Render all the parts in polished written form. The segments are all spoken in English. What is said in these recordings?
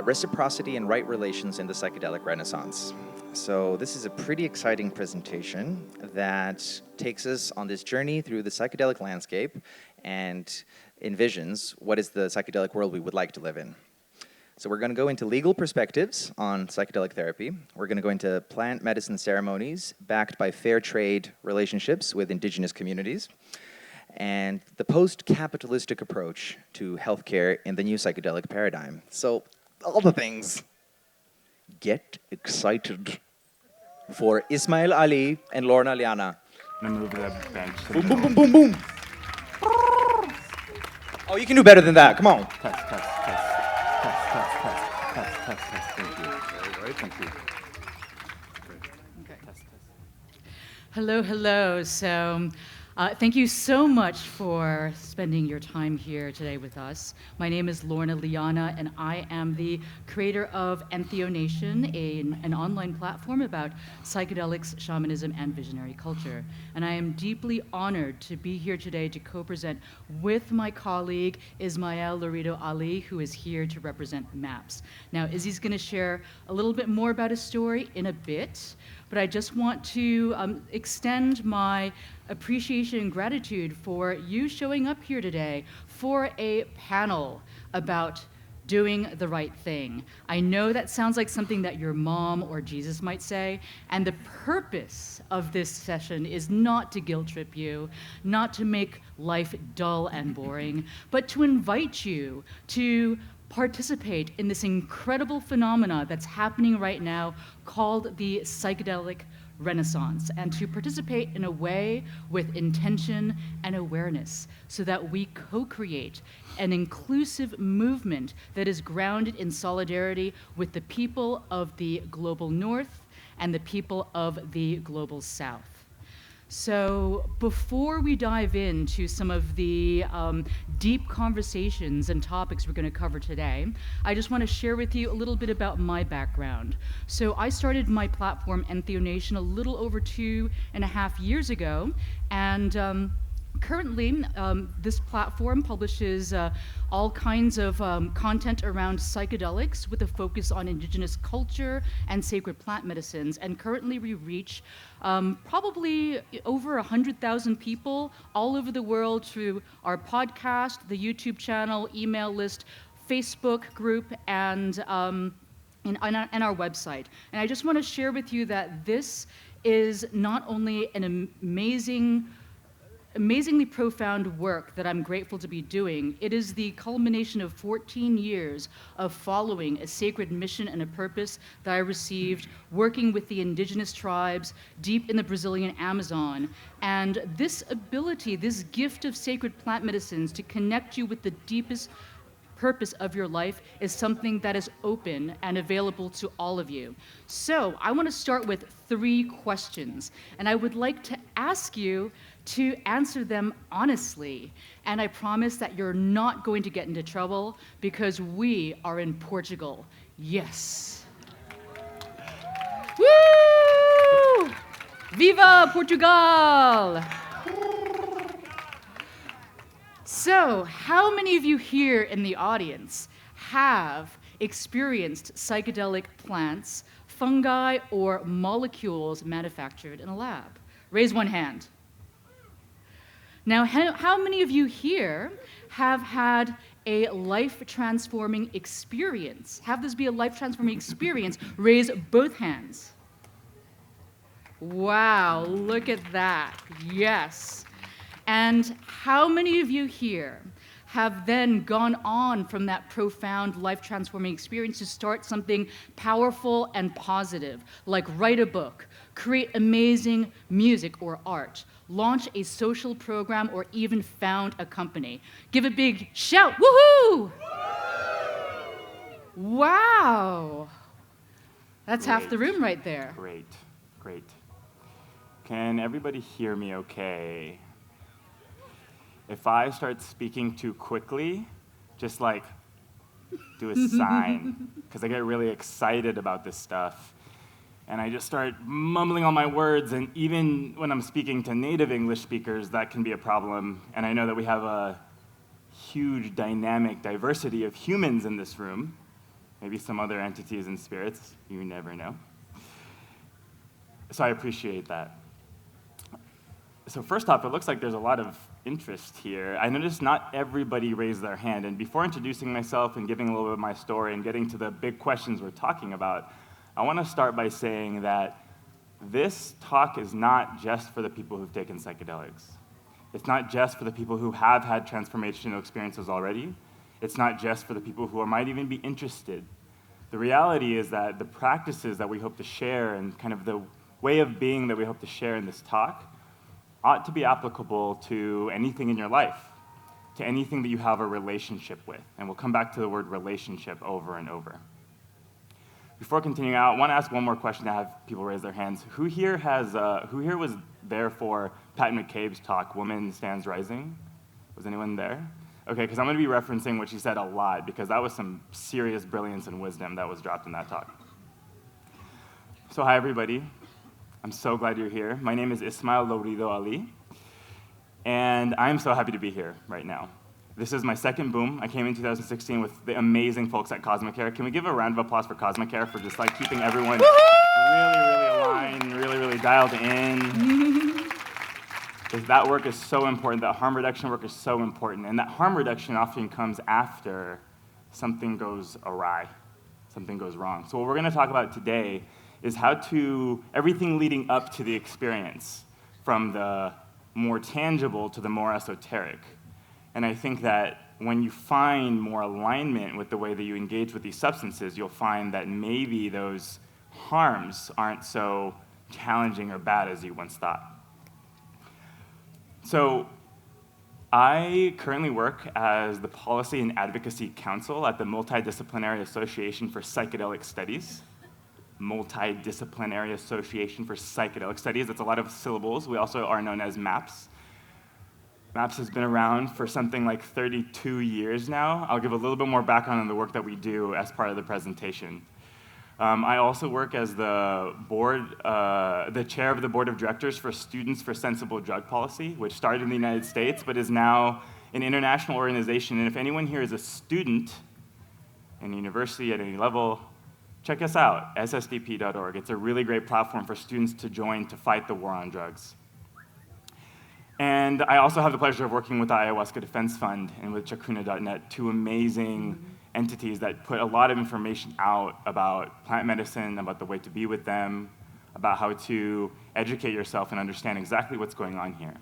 Reciprocity and Right Relations in the Psychedelic Renaissance. So this is a pretty exciting presentation that takes us on this journey through the psychedelic landscape and envisions what is the psychedelic world we would like to live in. So we're going to go into legal perspectives on psychedelic therapy. We're going to go into plant medicine ceremonies backed by fair trade relationships with indigenous communities, and the post-capitalistic approach to healthcare in the new psychedelic paradigm. So, all the things. Get excited for Ismail Ali and Lorna Liana. I'm gonna move the bench. Boom, boom, boom, boom, boom. Oh, you can do better than that. Come on. Test. Thank you. Very right. Thank you. Okay. Test. Hello. So, thank you so much for spending your time here today with us. My name is Lorna Liana, and I am the creator of EntheoNation, an online platform about psychedelics, shamanism, and visionary culture. And I am deeply honored to be here today to co-present with my colleague, Ismail Ali, who is here to represent MAPS. Now, Izzy's going to share a little bit more about his story in a bit, but I just want to extend my appreciation and gratitude for you showing up here today for a panel about doing the right thing. I know that sounds like something that your mom or Jesus might say, and the purpose of this session is not to guilt trip you, not to make life dull and boring, but to invite you to participate in this incredible phenomena that's happening right now called the psychedelic Renaissance, and to participate in a way with intention and awareness so that we co-create an inclusive movement that is grounded in solidarity with the people of the global north and the people of the global south. So before we dive into some of the deep conversations and topics we're going to cover today, I just want to share with you a little bit about my background. So I started my platform, EntheoNation, a little over 2.5 years ago, and currently, this platform publishes all kinds of content around psychedelics with a focus on indigenous culture and sacred plant medicines. And currently we reach probably over 100,000 people all over the world through our podcast, the YouTube channel, email list, Facebook group, and our website. And I just want to share with you that this is not only an amazingly profound work that I'm grateful to be doing. It is the culmination of 14 years of following a sacred mission and a purpose that I received working with the indigenous tribes deep in the Brazilian Amazon. And this ability, this gift of sacred plant medicines to connect you with the deepest purpose of your life is something that is open and available to all of you. So I want to start with 3 questions, and I would like to ask you to answer them honestly. And I promise that you're not going to get into trouble because we are in Portugal. Yes. Woo! Viva Portugal! So, how many of you here in the audience have experienced psychedelic plants, fungi, or molecules manufactured in a lab? Raise one hand. Now, how many of you here have had a life-transforming experience? Have this be a life-transforming experience? Raise both hands. Wow, look at that. Yes. And how many of you here have then gone on from that profound life-transforming experience to start something powerful and positive, like write a book, create amazing music or art, launch a social program, or even found a company? Give a big shout, woohoo! Wow. That's half the room right there. Great. Can everybody hear me okay? If I start speaking too quickly, just like do a sign, because I get really excited about this stuff. And I just start mumbling all my words, and even when I'm speaking to native English speakers, that can be a problem. And I know that we have a huge dynamic diversity of humans in this room, maybe some other entities and spirits, you never know. So I appreciate that. So first off, it looks like there's a lot of interest here. I noticed not everybody raised their hand, and before introducing myself and giving a little bit of my story and getting to the big questions we're talking about, I want to start by saying that this talk is not just for the people who've taken psychedelics. It's not just for the people who have had transformational experiences already. It's not just for the people who might even be interested. The reality is that the practices that we hope to share and kind of the way of being that we hope to share in this talk ought to be applicable to anything in your life, to anything that you have a relationship with. And we'll come back to the word relationship over and over. Before continuing out, I want to ask one more question to have people raise their hands. Who here was there for Pat McCabe's talk, Woman Stands Rising? Was anyone there? Okay, because I'm going to be referencing what she said a lot, because that was some serious brilliance and wisdom that was dropped in that talk. So hi, everybody. I'm so glad you're here. My name is Ismail Ali, and I'm so happy to be here right now. This is my second boom. I came in 2016 with the amazing folks at Cosmic Care. Can we give a round of applause for Cosmic Care for just like keeping everyone really aligned, really dialed in? Because that work is so important, that harm reduction work is so important, and that harm reduction often comes after something goes awry, something goes wrong. So what we're gonna talk about today is how to, everything leading up to the experience, from the more tangible to the more esoteric. And I think that when you find more alignment with the way that you engage with these substances, you'll find that maybe those harms aren't so challenging or bad as you once thought. So I currently work as the Policy and Advocacy Counsel at the Multidisciplinary Association for Psychedelic Studies. Multidisciplinary Association for Psychedelic Studies. That's a lot of syllables. We also are known as MAPS. MAPS has been around for something like 32 years now. I'll give a little bit more background on the work that we do as part of the presentation. I also work as the chair of the board of directors for Students for Sensible Drug Policy, which started in the United States, but is now an international organization. And if anyone here is a student in university at any level, check us out, ssdp.org. It's a really great platform for students to join to fight the war on drugs. And I also have the pleasure of working with the Ayahuasca Defense Fund and with chacruna.net, two amazing entities that put a lot of information out about plant medicine, about the way to be with them, about how to educate yourself and understand exactly what's going on here.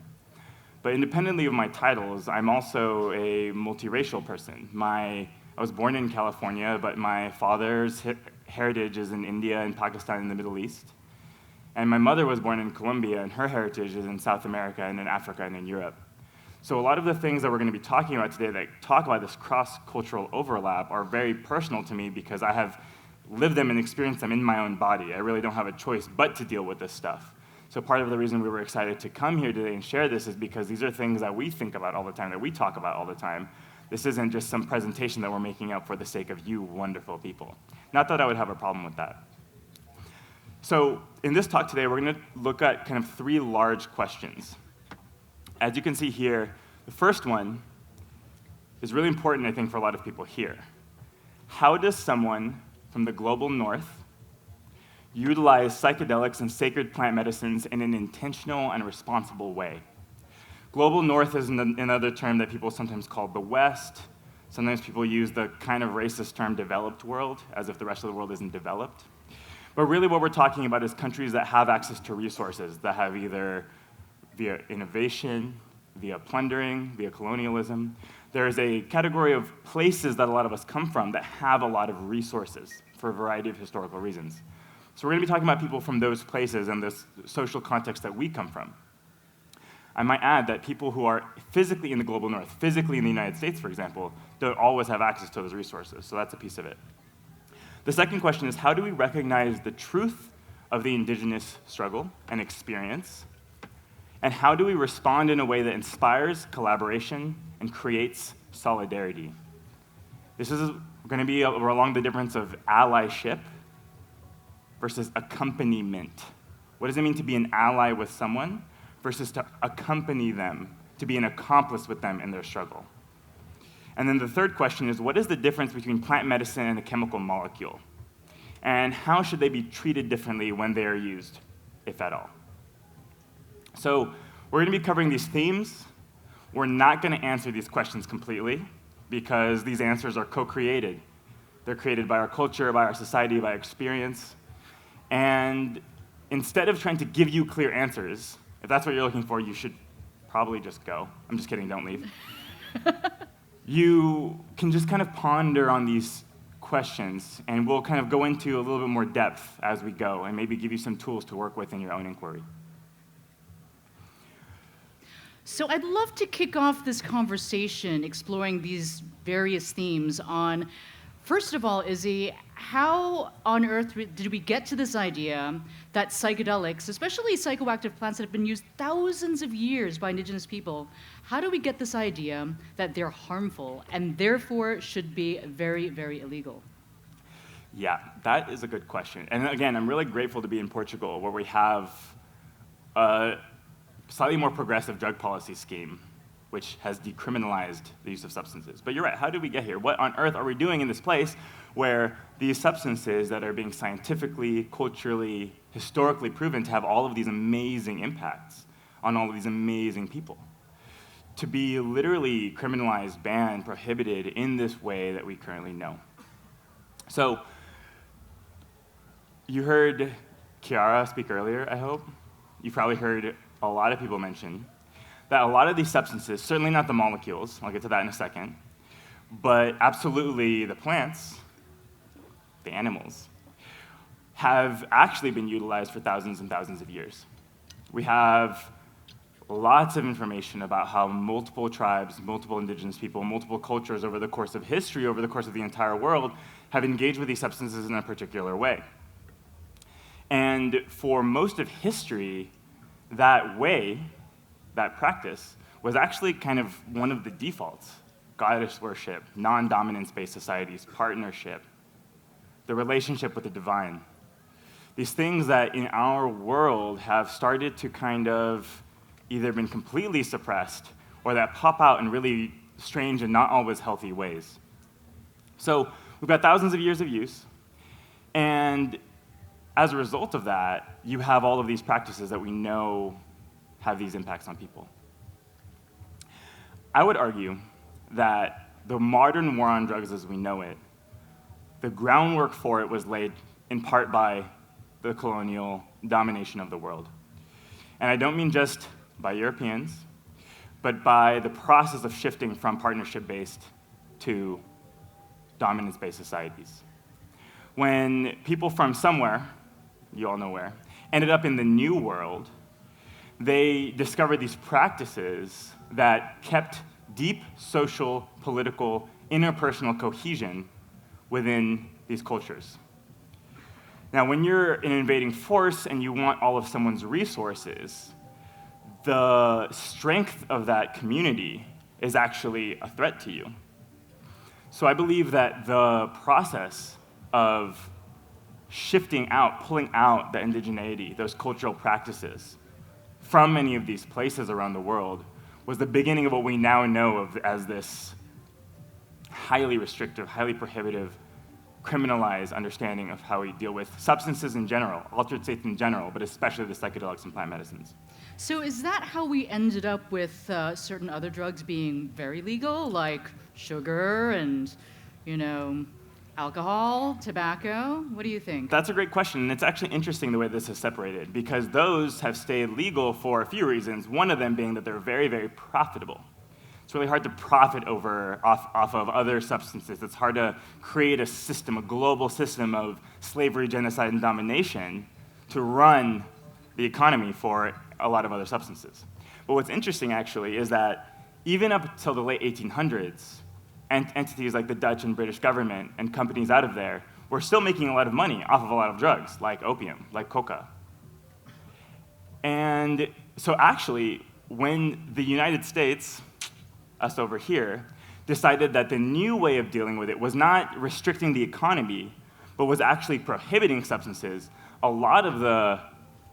But independently of my titles, I'm also a multiracial person. I was born in California, but my father's heritage is in India and Pakistan and the Middle East. And my mother was born in Colombia, and her heritage is in South America and in Africa and in Europe. So a lot of the things that we're going to be talking about today that talk about this cross-cultural overlap are very personal to me because I have lived them and experienced them in my own body. I really don't have a choice but to deal with this stuff. So part of the reason we were excited to come here today and share this is because these are things that we think about all the time, that we talk about all the time. This isn't just some presentation that we're making up for the sake of you wonderful people. Not that I would have a problem with that. So in this talk today, we're going to look at kind of three large questions. As you can see here, the first one is really important, I think, for a lot of people here. How does someone from the global north utilize psychedelics and sacred plant medicines in an intentional and responsible way? Global north is another term that people sometimes call the West. Sometimes people use the kind of racist term developed world, as if the rest of the world isn't developed. But really what we're talking about is countries that have access to resources, that have either via innovation, via plundering, via colonialism. There's a category of places that a lot of us come from that have a lot of resources for a variety of historical reasons. So we're going to be talking about people from those places and this social context that we come from. I might add that people who are physically in the global north, physically in the United States, for example, don't always have access to those resources, so that's a piece of it. The second question is, how do we recognize the truth of the indigenous struggle and experience? And how do we respond in a way that inspires collaboration and creates solidarity? This is going to be along the difference of allyship versus accompaniment. What does it mean to be an ally with someone versus to accompany them, to be an accomplice with them in their struggle? And then the third question is, what is the difference between plant medicine and a chemical molecule? And how should they be treated differently when they are used, if at all? So we're going to be covering these themes. We're not going to answer these questions completely, because these answers are co-created. They're created by our culture, by our society, by experience. And instead of trying to give you clear answers, if that's what you're looking for, you should probably just go. I'm just kidding, don't leave. You can just kind of ponder on these questions, and we'll kind of go into a little bit more depth as we go, and maybe give you some tools to work with in your own inquiry. So I'd love to kick off this conversation exploring these various themes on, first of all, Izzy, how on earth did we get to this idea that psychedelics, especially psychoactive plants that have been used thousands of years by indigenous people, how do we get this idea that they're harmful and therefore should be very, very illegal? Yeah, that is a good question. And again, I'm really grateful to be in Portugal, where we have a slightly more progressive drug policy scheme, which has decriminalized the use of substances. But you're right, how did we get here? What on earth are we doing in this place where these substances that are being scientifically, culturally, historically proven to have all of these amazing impacts on all of these amazing people, to be literally criminalized, banned, prohibited in this way that we currently know? So you heard Chiara speak earlier, I hope. You've probably heard a lot of people mention that a lot of these substances, certainly not the molecules, I'll get to that in a second, but absolutely the plants, the animals, have actually been utilized for thousands and thousands of years. We have lots of information about how multiple tribes, multiple indigenous people, multiple cultures over the course of history, over the course of the entire world, have engaged with these substances in a particular way. And for most of history, that way, that practice, was actually kind of one of the defaults. Goddess worship, non-dominance-based societies, partnership, the relationship with the divine. These things that in our world have started to kind of either been completely suppressed or that pop out in really strange and not always healthy ways. So we've got thousands of years of use, and as a result of that, you have all of these practices that we know have these impacts on people. I would argue that the modern war on drugs as we know it, the groundwork for it was laid in part by the colonial domination of the world. And I don't mean just by Europeans, but by the process of shifting from partnership-based to dominance-based societies. When people from somewhere, you all know where, ended up in the New World, they discovered these practices that kept deep social, political, interpersonal cohesion within these cultures. Now, when you're an invading force and you want all of someone's resources, the strength of that community is actually a threat to you. So I believe that the process of shifting out, pulling out the indigeneity, those cultural practices from many of these places around the world was the beginning of what we now know of as this highly restrictive, highly prohibitive, criminalized understanding of how we deal with substances in general, altered states in general, but especially the psychedelics and plant medicines. So is that how we ended up with certain other drugs being very legal, like sugar and, alcohol, tobacco? What do you think? That's a great question, and it's actually interesting the way this is separated, because those have stayed legal for a few reasons, one of them being that they're very, very profitable. It's really hard to profit off of other substances. It's hard to create a system, a global system of slavery, genocide, and domination to run the economy for a lot of other substances. But what's interesting, actually, is that even up until the late 1800s, entities like the Dutch and British government and companies out of there were still making a lot of money off of a lot of drugs, like opium, like coca. And so actually, when the United States, us over here, decided that the new way of dealing with it was not restricting the economy, but was actually prohibiting substances, a lot of the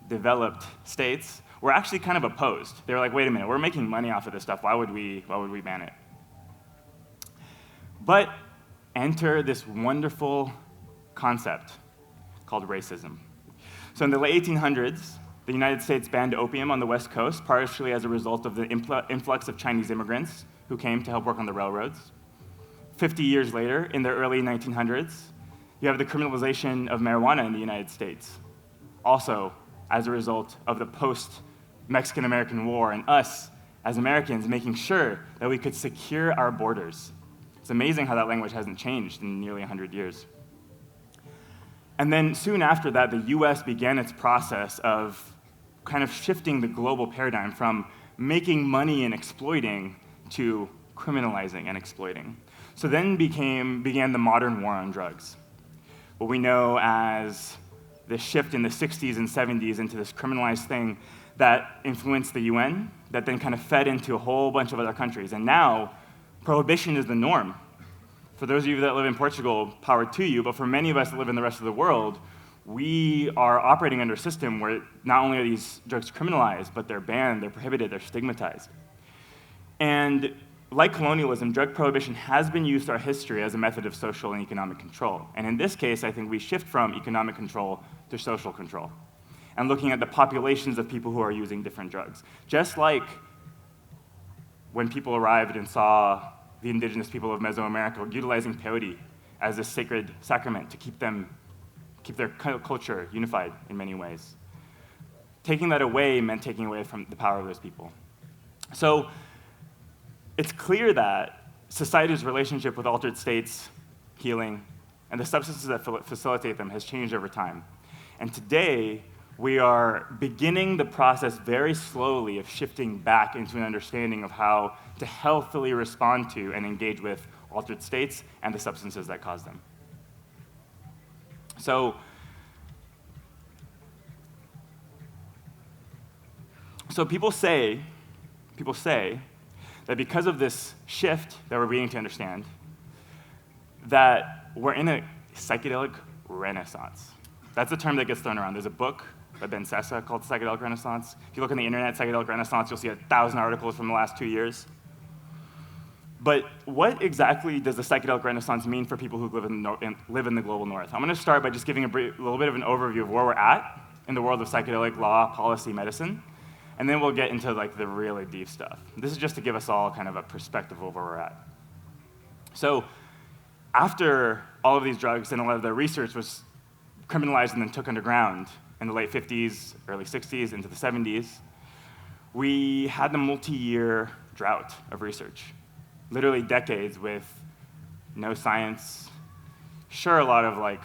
developed states were actually kind of opposed. They were like, wait a minute, we're making money off of this stuff. Why would we ban it? But enter this wonderful concept called racism. So in the late 1800s, the United States banned opium on the West Coast, partially as a result of the influx of Chinese immigrants who came to help work on the railroads. 50 years later, in the early 1900s, you have the criminalization of marijuana in the United States, also as a result of the post-Mexican-American War and us, as Americans, making sure that we could secure our borders. It's amazing how that language hasn't changed in nearly 100 years. And then soon after that, the US began its process of kind of shifting the global paradigm from making money and exploiting to criminalizing and exploiting. So then began the modern war on drugs, what we know as the shift in the 60s and 70s into this criminalized thing that influenced the UN, that then kind of fed into a whole bunch of other countries. And now, prohibition is the norm. For those of you that live in Portugal, power to you, but for many of us that live in the rest of the world, we are operating under a system where not only are these drugs criminalized, but they're banned, they're prohibited, they're stigmatized. And like colonialism, drug prohibition has been used throughout history as a method of social and economic control. And in this case, I think we shift from economic control to social control, and looking at the populations of people who are using different drugs. Just like when people arrived and saw the indigenous people of Mesoamerica utilizing peyote as a sacred sacrament to keep their culture unified in many ways. Taking that away meant taking away from the power of those people. So it's clear that society's relationship with altered states, healing, and the substances that facilitate them has changed over time. And today, we are beginning the process very slowly of shifting back into an understanding of how to healthily respond to and engage with altered states and the substances that cause them. So people say that because of this shift that we're beginning to understand, that we're in a psychedelic renaissance. That's a term that gets thrown around. There's a book by Ben Sessa called Psychedelic Renaissance. If you look on the internet, Psychedelic Renaissance, you'll see 1,000 articles from the last 2 years. But what exactly does the psychedelic renaissance mean for people who live in the global north? I'm going to start by just giving a little bit of an overview of where we're at in the world of psychedelic law, policy, medicine, and then we'll get into like the really deep stuff. This is just to give us all kind of a perspective of where we're at. So after all of these drugs and a lot of their research was criminalized and then took underground in the late 50s, early 60s, into the 70s, we had the multi-year drought of research. Literally decades with no science, sure, a lot of like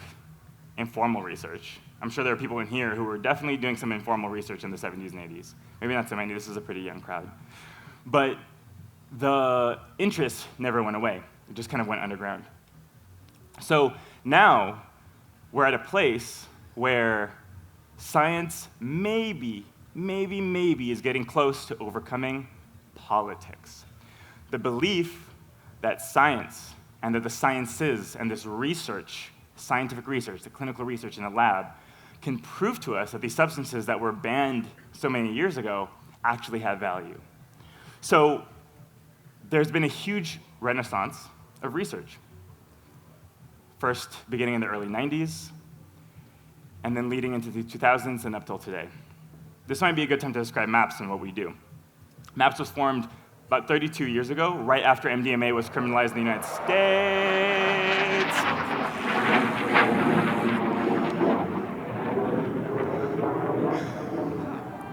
informal research. I'm sure there are people in here who were definitely doing some informal research in the 70s and 80s. Maybe not so many, this is a pretty young crowd. But the interest never went away. It just kind of went underground. So now we're at a place where science maybe is getting close to overcoming politics. The belief that science and that the sciences and this research, scientific research, the clinical research in the lab, can prove to us that these substances that were banned so many years ago actually have value. So there's been a huge renaissance of research. First beginning in the early 90s, and then leading into the 2000s and up till today. This might be a good time to describe MAPS and what we do. MAPS was formed about 32 years ago, right after MDMA was criminalized in the United States.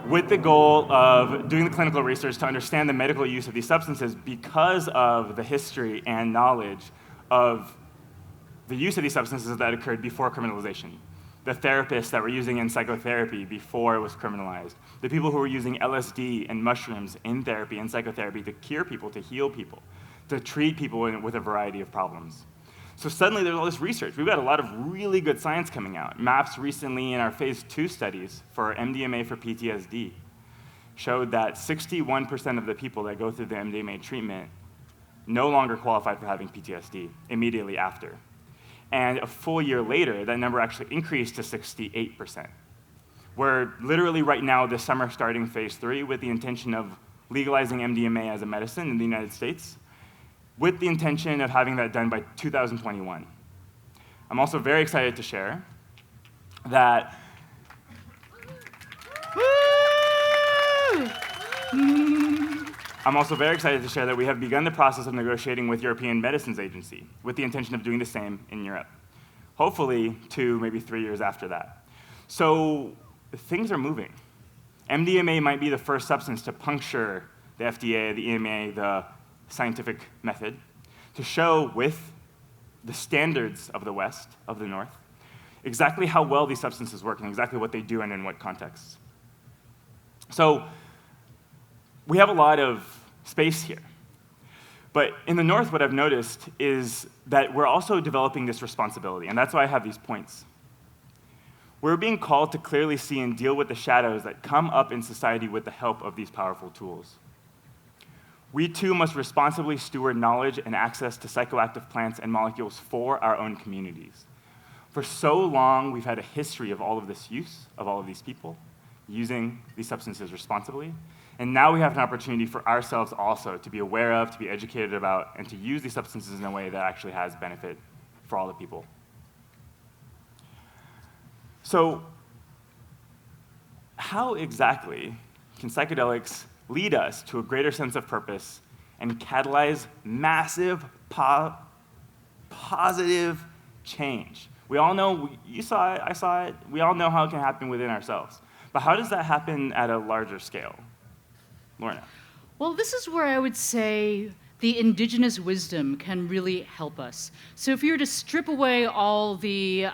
With the goal of doing the clinical research to understand the medical use of these substances because of the history and knowledge of the use of these substances that occurred before criminalization. The therapists that were using in psychotherapy before it was criminalized. The people who were using LSD and mushrooms in therapy and psychotherapy to cure people, to heal people, to treat people with a variety of problems. So suddenly there's all this research. We've got a lot of really good science coming out. MAPS recently in our phase 2 studies for MDMA for PTSD showed that 61% of the people that go through the MDMA treatment no longer qualified for having PTSD immediately after. And a full year later, that number actually increased to 68%. We're literally right now this summer starting phase 3 with the intention of legalizing MDMA as a medicine in the United States. with the intention of having that done by 2021. I'm also very excited to share that we have begun the process of negotiating with European Medicines Agency with the intention of doing the same in Europe. Hopefully 2, maybe 3 years after that. So things are moving. MDMA might be the first substance to puncture the FDA, the EMA, the scientific method, to show with the standards of the West, of the North, exactly how well these substances work and exactly what they do and in what contexts. So we have a lot of space here. But in the North, what I've noticed is that we're also developing this responsibility, and that's why I have these points. We're being called to clearly see and deal with the shadows that come up in society with the help of these powerful tools. We too must responsibly steward knowledge and access to psychoactive plants and molecules for our own communities. For so long, we've had a history of all of this use, of all of these people, using these substances responsibly. And now we have an opportunity for ourselves also to be aware of, to be educated about, and to use these substances in a way that actually has benefit for all the people. So, how exactly can psychedelics lead us to a greater sense of purpose and catalyze massive positive change? We all know, you saw it, I saw it, we all know how it can happen within ourselves. But how does that happen at a larger scale? Lorna. Well, this is where I would say the indigenous wisdom can really help us. So if you were to strip away all the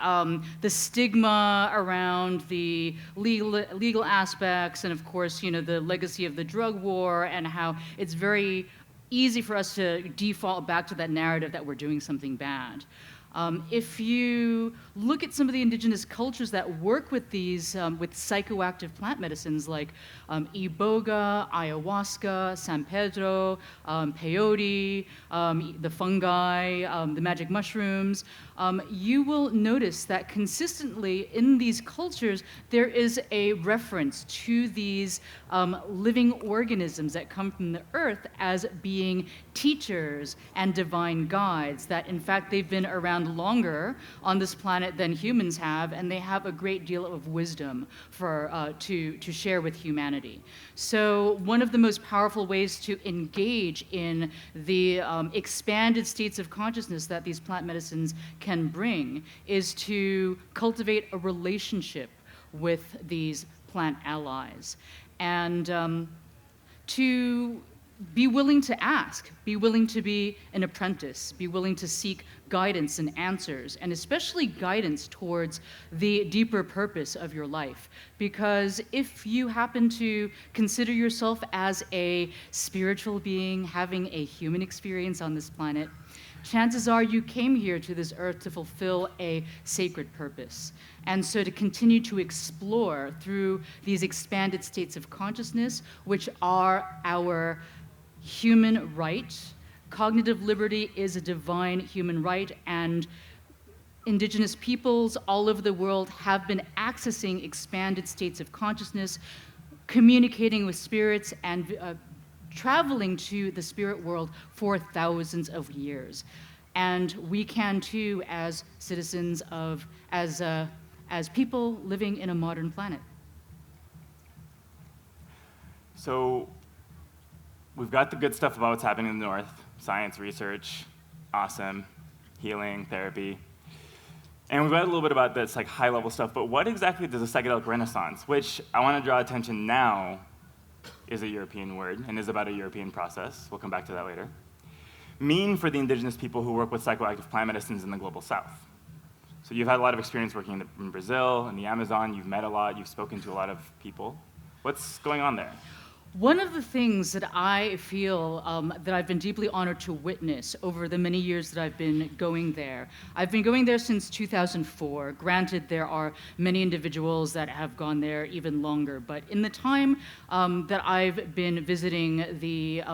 stigma around the legal aspects, and of course, the legacy of the drug war, and how it's very easy for us to default back to that narrative that we're doing something bad. If you look at some of the indigenous cultures that work with these, with psychoactive plant medicines like iboga, ayahuasca, San Pedro, peyote, the fungi, the magic mushrooms, you will notice that consistently in these cultures, there is a reference to these living organisms that come from the earth as being teachers and divine guides, that in fact they've been around longer on this planet than humans have, and they have a great deal of wisdom to share with humanity. So one of the most powerful ways to engage in the expanded states of consciousness that these plant medicines can bring is to cultivate a relationship with these plant allies, and to be willing to ask, be willing to be an apprentice, be willing to seek guidance and answers, and especially guidance towards the deeper purpose of your life. Because if you happen to consider yourself as a spiritual being having a human experience on this planet, chances are you came here to this earth to fulfill a sacred purpose. And so to continue to explore through these expanded states of consciousness, which are our human right. Cognitive liberty is a divine human right, and indigenous peoples all over the world have been accessing expanded states of consciousness, communicating with spirits, and traveling to the spirit world for thousands of years. And we can too, as citizens of, as people living in a modern planet. So we've got the good stuff about what's happening in the North, science, research, awesome, healing, therapy. And we've got a little bit about this like high-level stuff, but what exactly does a psychedelic renaissance, which I want to draw attention now is a European word and is about a European process, we'll come back to that later, mean for the indigenous people who work with psychoactive plant medicines in the global south? So you've had a lot of experience working in Brazil, in the Amazon, you've met a lot, you've spoken to a lot of people. What's going on there? One of the things that I feel that I've been deeply honored to witness over the many years that I've been going there. I've been going there since 2004. Granted, there are many individuals that have gone there even longer, but in the time that I've been visiting the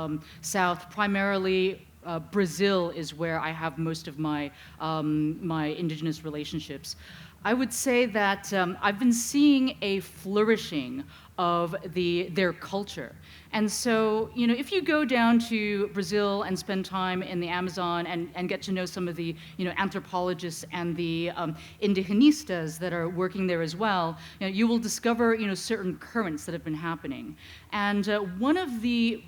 South, primarily Brazil is where I have most of my, my indigenous relationships. I would say that I've been seeing a flourishing of their culture. And so, if you go down to Brazil and spend time in the Amazon and get to know some of the, anthropologists and the indigenistas that are working there as well, you will discover, certain currents that have been happening. And one of the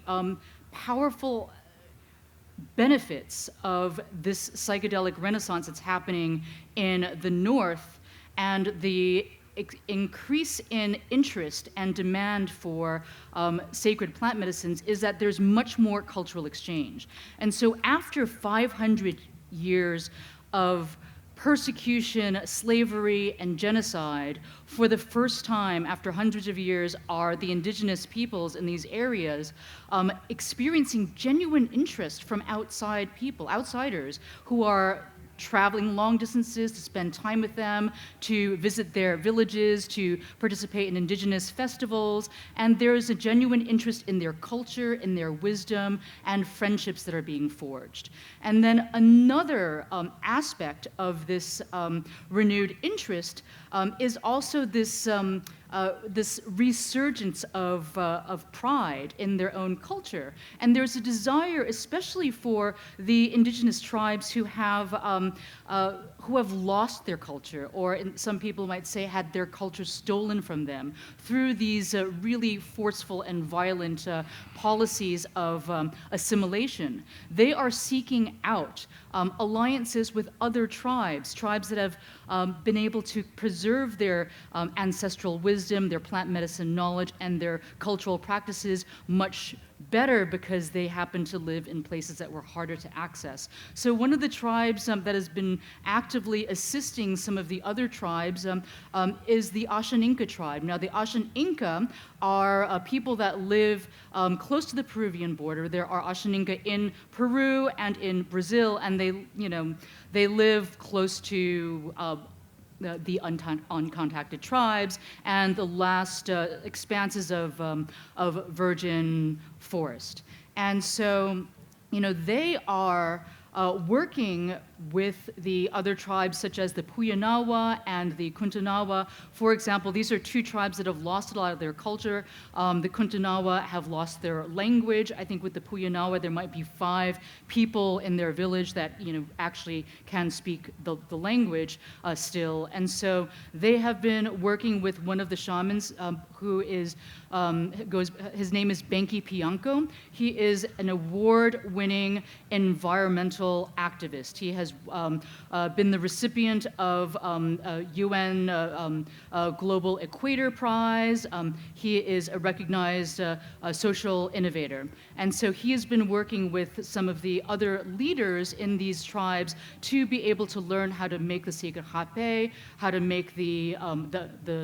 powerful benefits of this psychedelic renaissance that's happening in the North and the increase in interest and demand for sacred plant medicines is that there's much more cultural exchange. And so after 500 years of persecution, slavery, and genocide, for the first time after hundreds of years are the indigenous peoples in these areas experiencing genuine interest from outsiders who are traveling long distances to spend time with them, to visit their villages, to participate in indigenous festivals, and there is a genuine interest in their culture, in their wisdom, and friendships that are being forged. And then another aspect of this renewed interest is also this resurgence of pride in their own culture. And there's a desire, especially for the indigenous tribes who have lost their culture, or some people might say had their culture stolen from them through these really forceful and violent policies of assimilation. They are seeking out alliances with other tribes that have been able to preserve their ancestral wisdom, their plant medicine knowledge, and their cultural practices much better because they happen to live in places that were harder to access. So one of the tribes that has been actively assisting some of the other tribes is the Ashaninka tribe. Now, the Ashaninka are people that live close to the Peruvian border. There are Ashaninka in Peru and in Brazil, and they live close to the uncontacted tribes and the last expanses of virgin forest. And so, they are working with the other tribes such as the Puyanawa and the Kuntanawa. For example, these are two tribes that have lost a lot of their culture. The Kuntanawa have lost their language. I think with the Puyanawa, there might be 5 people in their village that actually can speak the language still. And so they have been working with one of the shamans who is his name is Benki Pianco. He is an award-winning environmental activist. He has been the recipient of UN Global Equator Prize. He is a recognized social innovator. And so he has been working with some of the other leaders in these tribes to be able to learn how to make the sacred hape, how to make the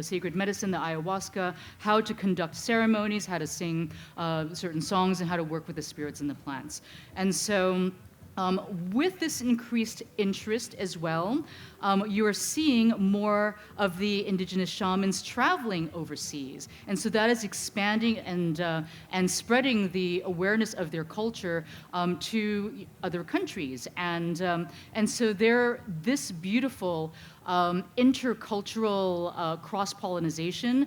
sacred medicine, the ayahuasca, how to conduct ceremonies, how to sing certain songs, and how to work with the spirits and the plants. And so with this increased interest as well, you are seeing more of the indigenous shamans traveling overseas. And so that is expanding and spreading the awareness of their culture to other countries. And so this beautiful intercultural cross-pollinization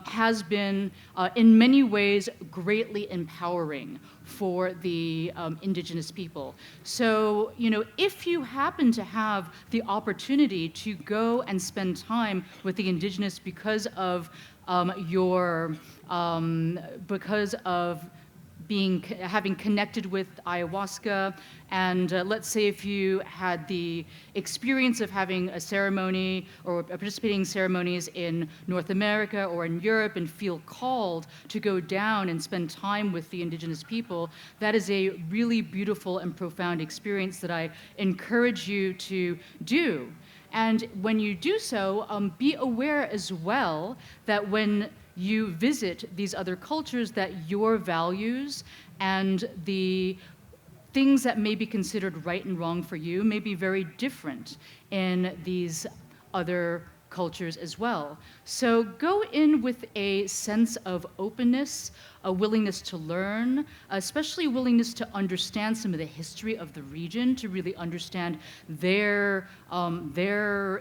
has been, in many ways, greatly empowering for the indigenous people. So, if you happen to have the opportunity to go and spend time with the indigenous because of having connected with ayahuasca, and let's say if you had the experience of having a ceremony or participating in ceremonies in North America or in Europe and feel called to go down and spend time with the indigenous people, that is a really beautiful and profound experience that I encourage you to do. And when you do so, be aware as well that when you visit these other cultures, that your values and the things that may be considered right and wrong for you may be very different in these other cultures as well. So go in with a sense of openness, a willingness to learn, especially willingness to understand some of the history of the region, to really understand their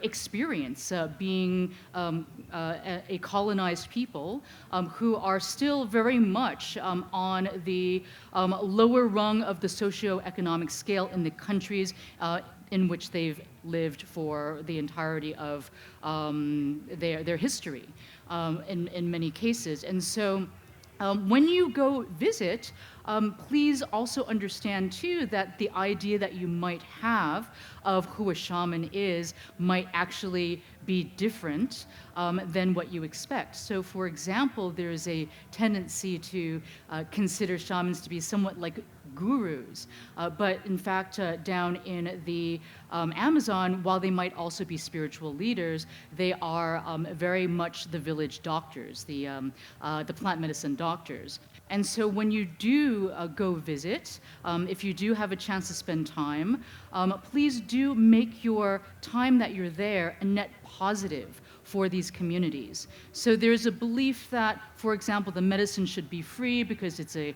experience being a colonized people who are still very much on the lower rung of the socioeconomic scale in the countries in which they've lived for the entirety of their history in many cases. And so when you go visit, please also understand too that the idea that you might have of who a shaman is might actually be different than what you expect. So for example, there's a tendency to consider shamans to be somewhat like gurus, but in fact down in the Amazon, while they might also be spiritual leaders, they are very much the village doctors, the plant medicine doctors. And so when you do go visit, if you do have a chance to spend time, please do make your time that you're there a net positive for these communities. So there's a belief that, for example, the medicine should be free because it's a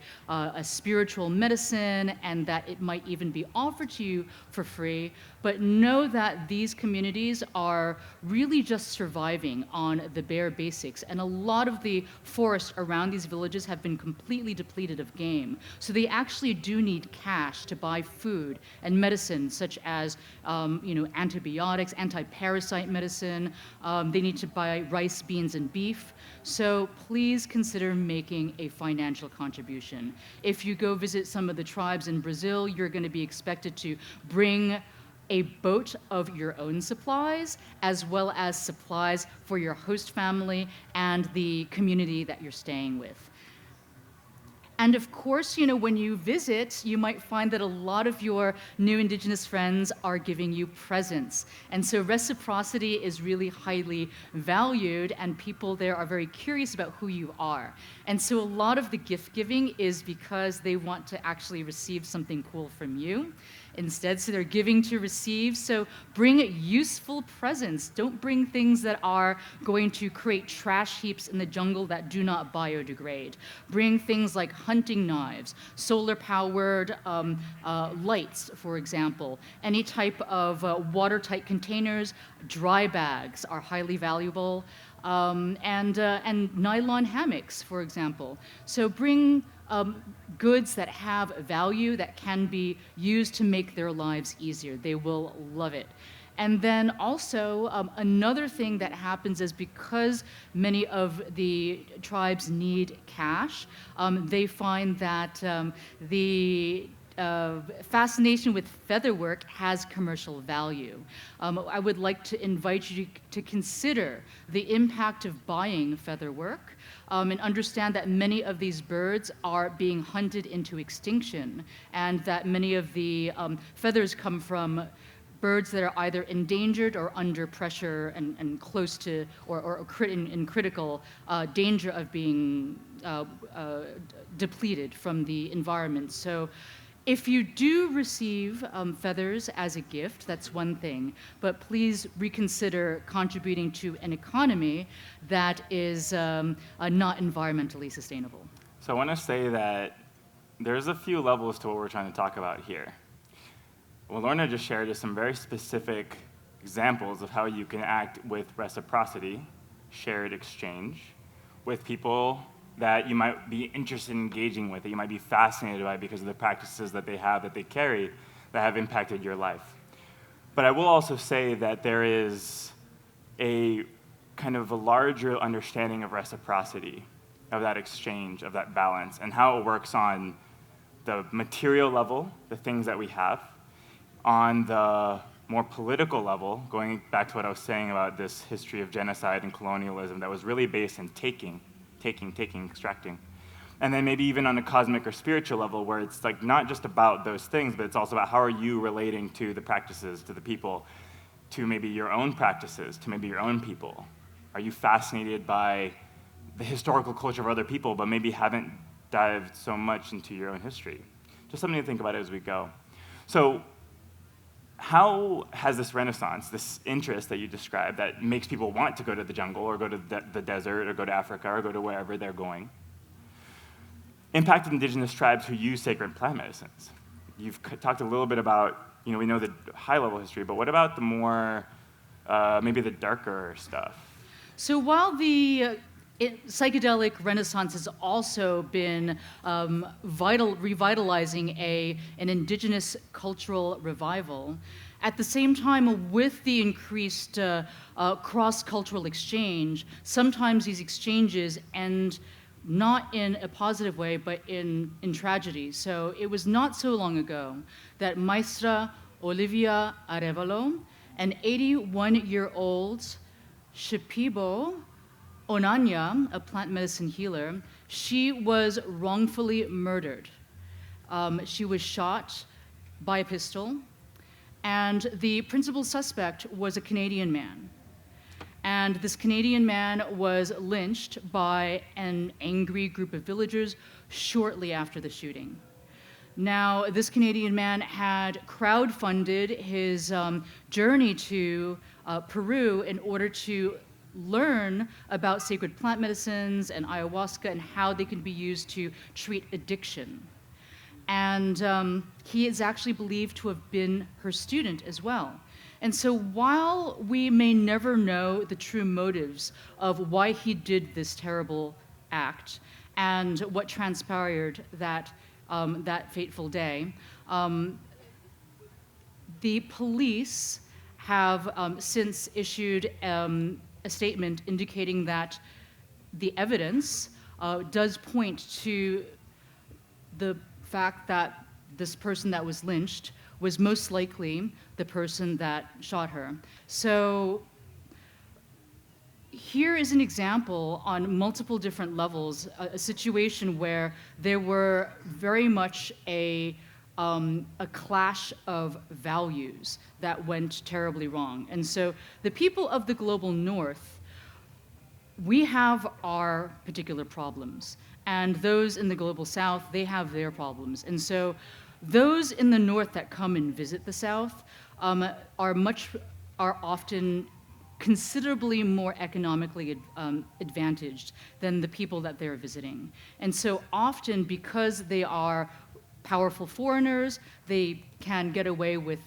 spiritual medicine and that it might even be offered to you for free. But know that these communities are really just surviving on the bare basics. And a lot of the forests around these villages have been completely depleted of game. So they actually do need cash to buy food and medicine, such as antibiotics, anti-parasite medicine. They need to buy rice, beans, and beef. So please consider making a financial contribution. If you go visit some of the tribes in Brazil, you're going to be expected to bring a boat of your own supplies, as well as supplies for your host family and the community that you're staying with. And of course, when you visit, you might find that a lot of your new Indigenous friends are giving you presents. And so reciprocity is really highly valued, and people there are very curious about who you are. And so a lot of the gift giving is because they want to actually receive something cool from you instead. So they're giving to receive. So bring useful presents. Don't bring things that are going to create trash heaps in the jungle that do not biodegrade. Bring things like hunting knives, solar-powered lights, for example. Any type of watertight containers, dry bags are highly valuable, and nylon hammocks, for example. So bring goods that have value that can be used to make their lives easier. They will love it. And then also another thing that happens is because many of the tribes need cash, they find that the fascination with featherwork has commercial value. I would like to invite you to consider the impact of buying featherwork and understand that many of these birds are being hunted into extinction, and that many of the feathers come from birds that are either endangered or under pressure and close to or in critical danger of being depleted from the environment. So if you do receive feathers as a gift, that's one thing, but please reconsider contributing to an economy that is not environmentally sustainable. So I want to say that there's a few levels to what we're trying to talk about here. What Lorna just shared is some very specific examples of how you can act with reciprocity, shared exchange, with people that you might be interested in engaging with, that you might be fascinated by because of the practices that they have, that they carry, that have impacted your life. But I will also say that there is a kind of a larger understanding of reciprocity, of that exchange, of that balance, and how it works on the material level, the things that we have, on the more political level, going back to what I was saying about this history of genocide and colonialism that was really based in taking, extracting. And then maybe even on a cosmic or spiritual level where it's like not just about those things, but it's also about how are you relating to the practices, to the people, to maybe your own practices, to maybe your own people. Are you fascinated by the historical culture of other people, but maybe haven't dived so much into your own history? Just something to think about as we go. So how has this renaissance, this interest that you described that makes people want to go to the jungle or go to the desert or go to Africa or go to wherever they're going, impacted indigenous tribes who use sacred plant medicines? You've talked a little bit about, we know the high-level history, but what about the more, maybe the darker stuff? So while the psychedelic renaissance has also been revitalizing an indigenous cultural revival, at the same time, with the increased cross-cultural exchange, sometimes these exchanges end not in a positive way, but in tragedy. So it was not so long ago that Maestra Olivia Arevalo, an 81-year-old Shipibo Onanya, a plant medicine healer, she was wrongfully murdered. She was shot by a pistol, and the principal suspect was a Canadian man. And this Canadian man was lynched by an angry group of villagers shortly after the shooting. Now, this Canadian man had crowdfunded his journey to Peru in order to learn about sacred plant medicines and ayahuasca and how they can be used to treat addiction. And he is actually believed to have been her student as well. And so while we may never know the true motives of why he did this terrible act and what transpired that fateful day, the police have since issued a statement indicating that the evidence does point to the fact that this person that was lynched was most likely the person that shot her. So here is an example on multiple different levels, a situation where there were very much a clash of values that went terribly wrong. And so the people of the global north, we have our particular problems, and those in the global south, they have their problems. And so those in the north that come and visit the south are often considerably more economically advantaged than the people that they're visiting. And so often, because they are powerful foreigners, they can get away with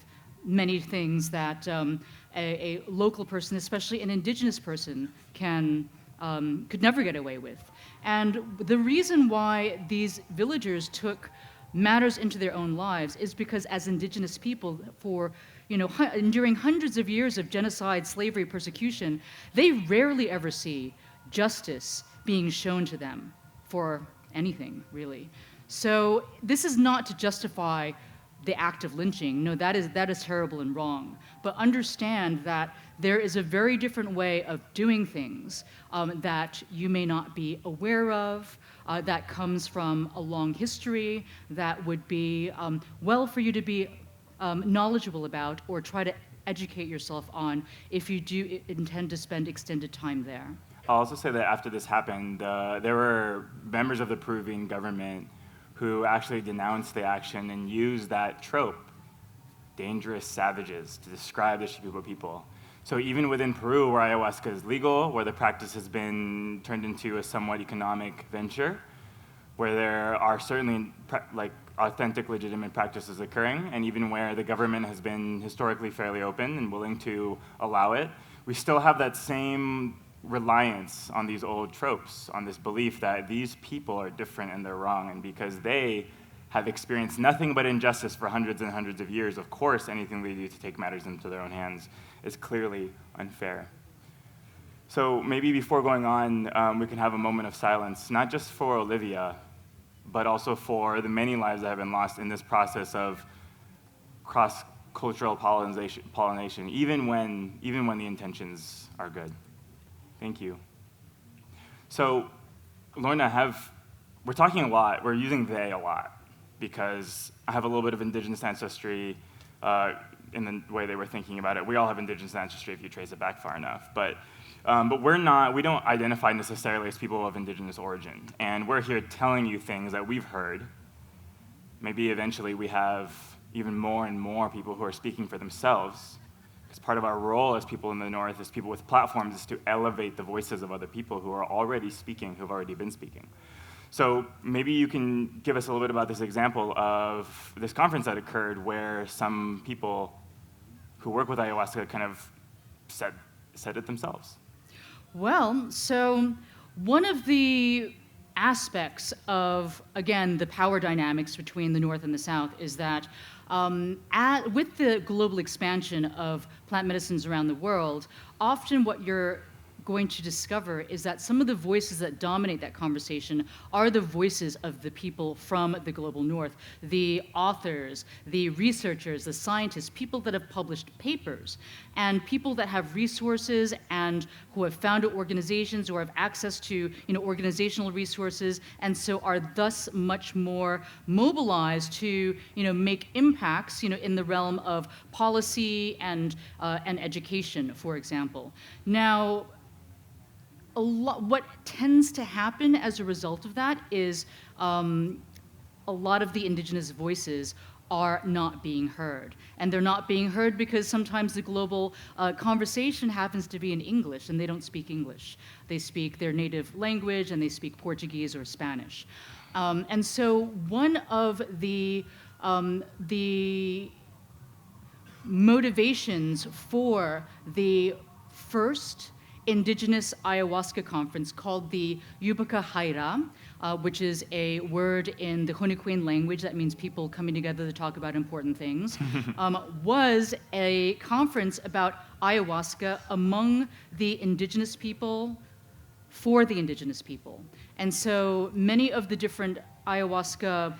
many things that a local person, especially an indigenous person, could never get away with. And the reason why these villagers took matters into their own lives is because as indigenous people, enduring hundreds of years of genocide, slavery, persecution, they rarely ever see justice being shown to them for anything, really. So this is not to justify the act of lynching. No, that is terrible and wrong. But understand that there is a very different way of doing things that you may not be aware of, that comes from a long history, that would be well for you to be knowledgeable about or try to educate yourself on if you do intend to spend extended time there. I'll also say that after this happened, there were members of the Peruvian government who actually denounced the action and used that trope, dangerous savages, to describe the Shipibo people. So even within Peru, where ayahuasca is legal, where the practice has been turned into a somewhat economic venture, where there are certainly authentic, legitimate practices occurring, and even where the government has been historically fairly open and willing to allow it, we still have that same reliance on these old tropes, on this belief that these people are different and they're wrong, and because they have experienced nothing but injustice for hundreds and hundreds of years, of course anything they do to take matters into their own hands is clearly unfair. So maybe before going on, we can have a moment of silence, not just for Olivia, but also for the many lives that have been lost in this process of cross-cultural pollination, even when the intentions are good. Thank you. So, Lorna, we're talking a lot, we're using they a lot, because I have a little bit of indigenous ancestry in the way they were thinking about it. We all have indigenous ancestry if you trace it back far enough, but we don't identify necessarily as people of indigenous origin, and we're here telling you things that we've heard. Maybe eventually we have even more and more people who are speaking for themselves. Because part of our role as people in the North, as people with platforms, is to elevate the voices of other people who are already speaking, who've already been speaking. So maybe you can give us a little bit about this example of this conference that occurred where some people who work with ayahuasca kind of said it themselves. Well, so one of the aspects of, again, the power dynamics between the North and the South is that with the global expansion of plant medicines around the world, often what you're going to discover is that some of the voices that dominate that conversation are the voices of the people from the global North, the authors, the researchers, the scientists, people that have published papers, and people that have resources and who have founded organizations or have access to organizational resources, and so are thus much more mobilized to make impacts in the realm of policy and education, for example. Now, what tends to happen as a result of that is a lot of the indigenous voices are not being heard. And they're not being heard because sometimes the global conversation happens to be in English, and they don't speak English. They speak their native language, and they speak Portuguese or Spanish. And so one of the motivations for the first Indigenous ayahuasca conference called the Yubuka Haira, which is a word in the Hunikuin language that means people coming together to talk about important things, was a conference about ayahuasca among the indigenous people, for the indigenous people. And so many of the different ayahuasca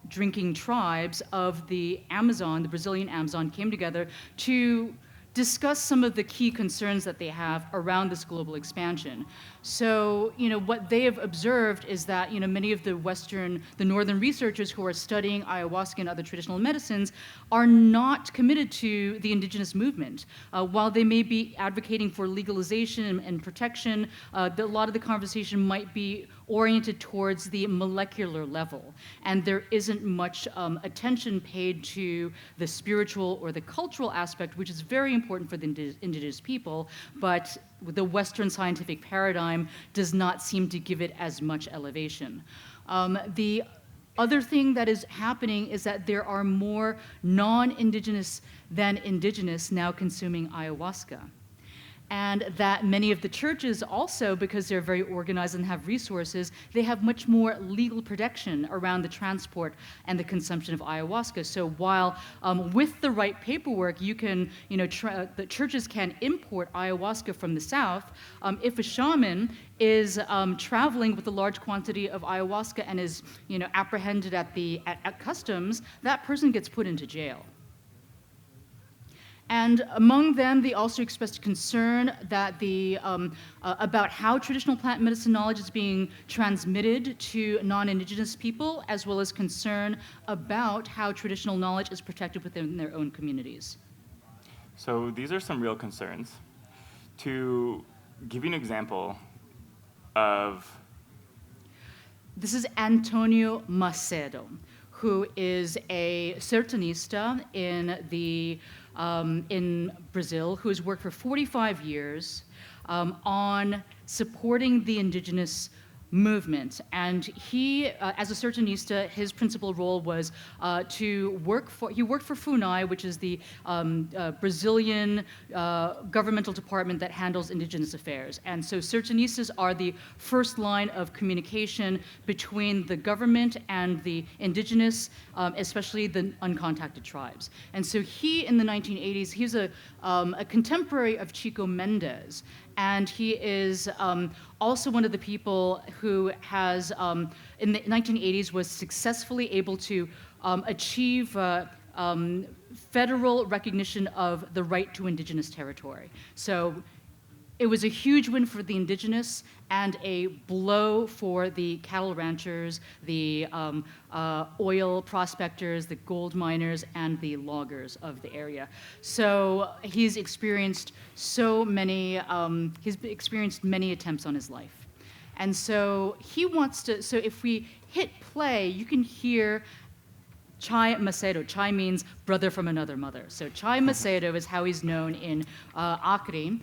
drinking tribes of the Amazon, the Brazilian Amazon, came together to discuss some of the key concerns that they have around this global expansion. So, what they have observed is that, many of the northern researchers who are studying ayahuasca and other traditional medicines are not committed to the indigenous movement. While they may be advocating for legalization and protection, a lot of the conversation might be oriented towards the molecular level. And there isn't much attention paid to the spiritual or the cultural aspect, which is very important for the indigenous people, but the Western scientific paradigm does not seem to give it as much elevation. The other thing that is happening is that there are more non-indigenous than indigenous now consuming ayahuasca. And that many of the churches also, because they're very organized and have resources, they have much more legal protection around the transport and the consumption of ayahuasca. So while with the right paperwork, you can, the churches can import ayahuasca from the south, if a shaman is traveling with a large quantity of ayahuasca and is, apprehended at customs, that person gets put into jail. And among them, they also expressed concern that about how traditional plant medicine knowledge is being transmitted to non-indigenous people, as well as concern about how traditional knowledge is protected within their own communities. So these are some real concerns. To give you an example of... This is Antonio Macedo, who is a sertanista in Brazil, who has worked for 45 years on supporting the indigenous movement. And he, as a sertanista, his principal role was he worked for FUNAI, which is the Brazilian governmental department that handles indigenous affairs. And so sertanistas are the first line of communication between the government and the indigenous, especially the uncontacted tribes. And so he, in the 1980s, he's a contemporary of Chico Mendes. And he is also one of the people who has, in the 1980s, was successfully able to achieve federal recognition of the right to indigenous territory. So it was a huge win for the indigenous and a blow for the cattle ranchers, the oil prospectors, the gold miners, and the loggers of the area. So he's experienced many attempts on his life. And so he wants to, so if we hit play, you can hear Chai Macedo. Chai means brother from another mother. So Chai Macedo is how he's known in Acre.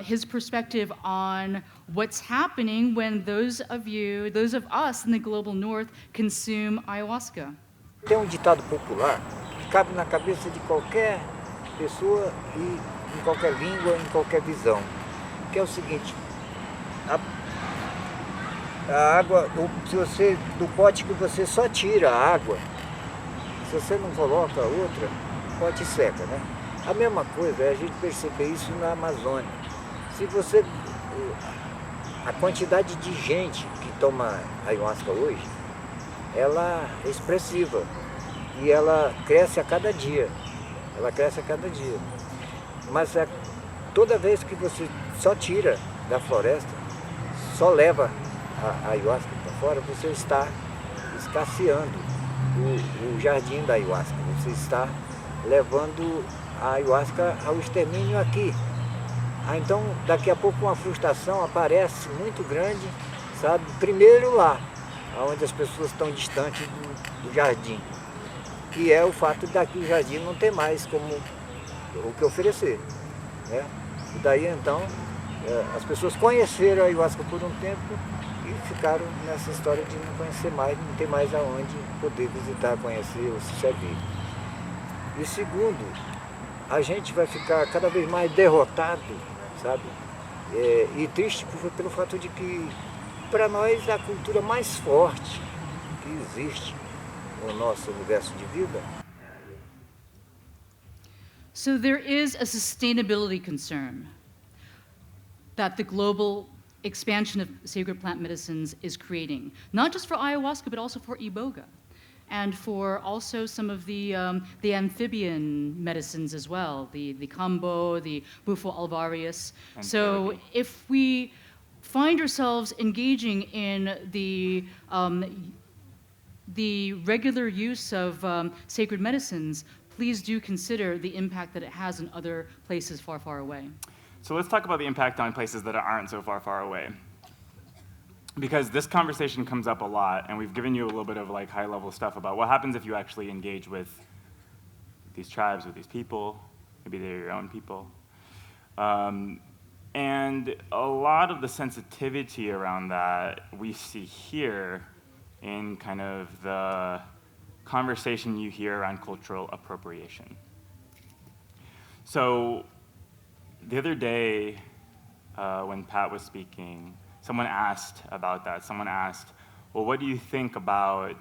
His perspective on what's happening when those of us in the global north, consume ayahuasca. Tem ditado popular que cabe na cabeça de qualquer pessoa e em qualquer língua, em qualquer visão, que é o seguinte: a água, se você do pote que você só tira a água, se você não coloca outra, o pote seca, né? A mesma coisa é a gente perceber isso na Amazônia. Se você, a quantidade de gente que toma ayahuasca hoje, ela é expressiva e ela cresce a cada dia. Ela cresce a cada dia. Mas toda vez que você só tira da floresta, só leva a ayahuasca para fora, você está escasseando o jardim da ayahuasca. Você está levando a ayahuasca ao extermínio aqui. Então, daqui a pouco uma frustração aparece muito grande, sabe? Primeiro lá, onde as pessoas estão distantes do jardim, que é o fato daqui o jardim não ter mais como o que oferecer, né? E daí então as pessoas conheceram a ayahuasca por um tempo e ficaram nessa história de não conhecer mais, não ter mais aonde poder visitar, conhecer ou se servir. E segundo, a gente vai ficar cada vez mais derrotado, sabe? E triste pelo fato de que, para nós, a cultura mais forte que existe no nosso universo de vida. So there is a sustainability concern that the global expansion of sacred plant medicines is creating, not just for ayahuasca, but also for iboga, and for also some of the amphibian medicines as well, the cambo, the bufo alvarius. So if we find ourselves engaging in the regular use of sacred medicines, please do consider the impact that it has in other places far, far away. So let's talk about the impact on places that aren't so far, far away. Because this conversation comes up a lot, and we've given you a little bit of like high-level stuff about what happens if you actually engage with these tribes, with these people. Maybe they're your own people. And a lot of the sensitivity around that we see here in kind of the conversation you hear around cultural appropriation. So the other day, when Pat was speaking, someone asked about that. Someone asked, well, what do you think about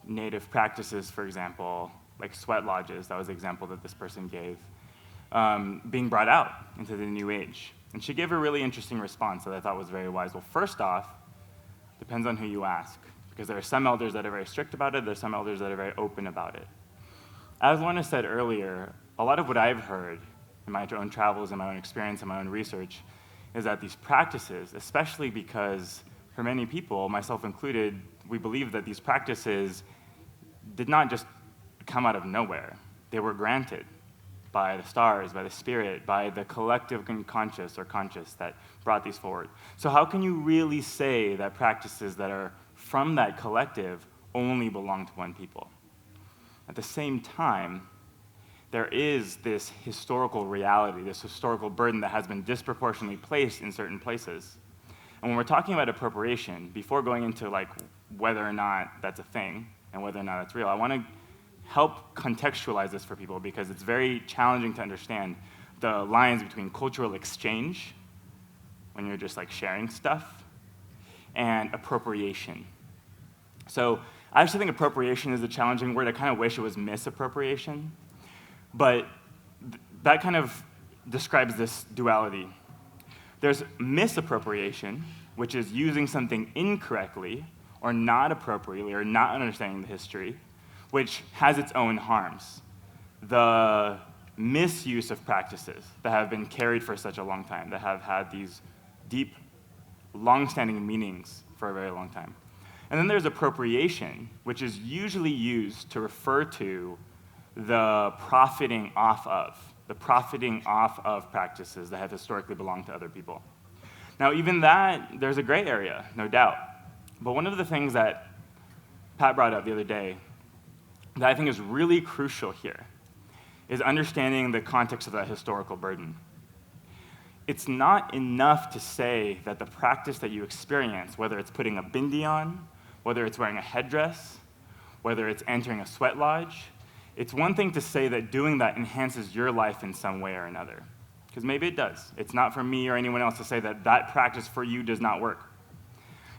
native practices, for example, like sweat lodges? That was the example that this person gave, being brought out into the new age. And she gave a really interesting response that I thought was very wise. Well, first off, depends on who you ask, because there are some elders that are very strict about it, there's some elders that are very open about it. As Lorna said earlier, a lot of what I've heard in my own travels, in my own experience, in my own research, is that these practices, especially because for many people, myself included, we believe that these practices did not just come out of nowhere. They were granted by the stars, by the spirit, by the collective conscious that brought these forward. So how can you really say that practices that are from that collective only belong to one people? At the same time, there is this historical reality, this historical burden that has been disproportionately placed in certain places. And when we're talking about appropriation, before going into like whether or not that's a thing and whether or not that's real, I want to help contextualize this for people because it's very challenging to understand the lines between cultural exchange, when you're just like sharing stuff, and appropriation. So I actually think appropriation is a challenging word. I kind of wish it was misappropriation. But that kind of describes this duality. There's misappropriation, which is using something incorrectly or not appropriately or not understanding the history, which has its own harms. The misuse of practices that have been carried for such a long time, that have had these deep, long-standing meanings for a very long time. And then there's appropriation, which is usually used to refer to the profiting off of practices that have historically belonged to other people. Now, even that, there's a gray area, no doubt. But one of the things that Pat brought up the other day that I think is really crucial here is understanding the context of that historical burden. It's not enough to say that the practice that you experience, whether it's putting a bindi on, whether it's wearing a headdress, whether it's entering a sweat lodge, it's one thing to say that doing that enhances your life in some way or another, because maybe it does. It's not for me or anyone else to say that that practice for you does not work.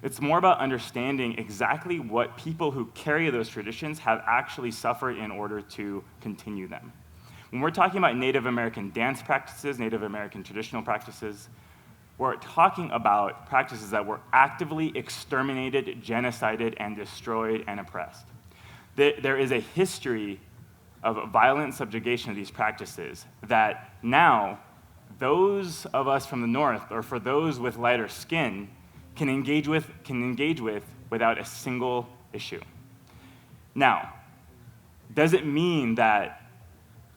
It's more about understanding exactly what people who carry those traditions have actually suffered in order to continue them. When we're talking about Native American dance practices, Native American traditional practices, we're talking about practices that were actively exterminated, genocided, and destroyed and oppressed. There is a history of violent subjugation of these practices that now those of us from the North, or for those with lighter skin, can engage with without a single issue. Now, does it mean that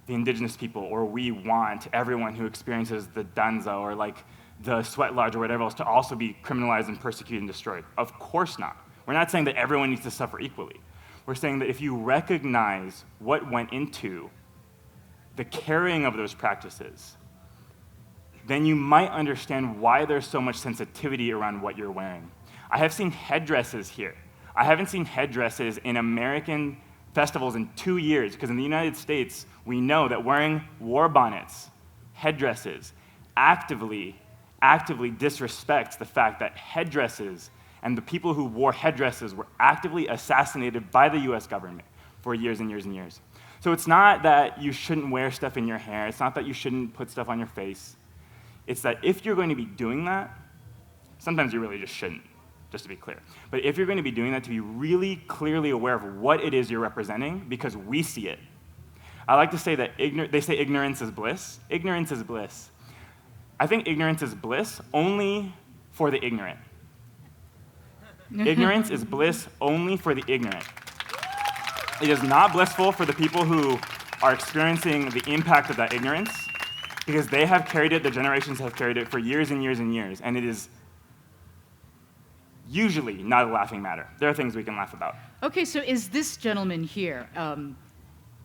the indigenous people, or we want everyone who experiences the danza or like the sweat lodge or whatever else to also be criminalized and persecuted and destroyed? Of course not. We're not saying that everyone needs to suffer equally. We're saying that if you recognize what went into the carrying of those practices, then you might understand why there's so much sensitivity around what you're wearing. I have seen headdresses here. I haven't seen headdresses in American festivals in 2 years, because in the United States, we know that wearing war bonnets, headdresses, actively disrespects the fact that headdresses and the people who wore headdresses were actively assassinated by the US government for years and years and years. So it's not that you shouldn't wear stuff in your hair, it's not that you shouldn't put stuff on your face. It's that if you're going to be doing that, sometimes you really just shouldn't, just to be clear. But if you're going to be doing that, to be really clearly aware of what it is you're representing, because we see it. I like to say that they say ignorance is bliss. Ignorance is bliss. I think ignorance is bliss only for the ignorant. Ignorance is bliss only for the ignorant. It is not blissful for the people who are experiencing the impact of that ignorance, because they have carried it, the generations have carried it for years and years and years, and it is usually not a laughing matter. There are things we can laugh about. Okay, so is this gentleman here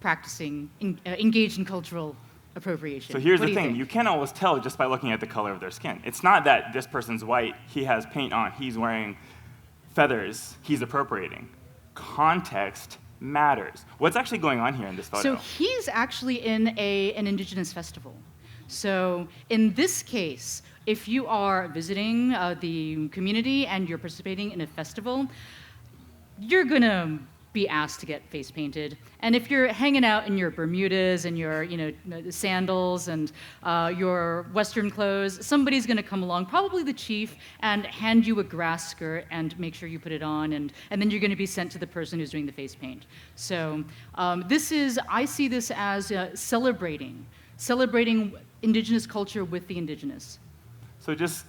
engaged in cultural appropriation? So here's What the do you thing. think? You can't always tell just by looking at the color of their skin. It's not that this person's white, he has paint on, he's wearing feathers, he's appropriating. Context matters. What's actually going on here in this photo? So he's actually in an Indigenous festival. So in this case, if you are visiting the community and you're participating in a festival, you're gonna be asked to get face painted. And if you're hanging out in your Bermudas and your sandals and your Western clothes, somebody's gonna come along, probably the chief, and hand you a grass skirt and make sure you put it on, and then you're gonna be sent to the person who's doing the face paint. So I see this as celebrating Indigenous culture with the Indigenous. So just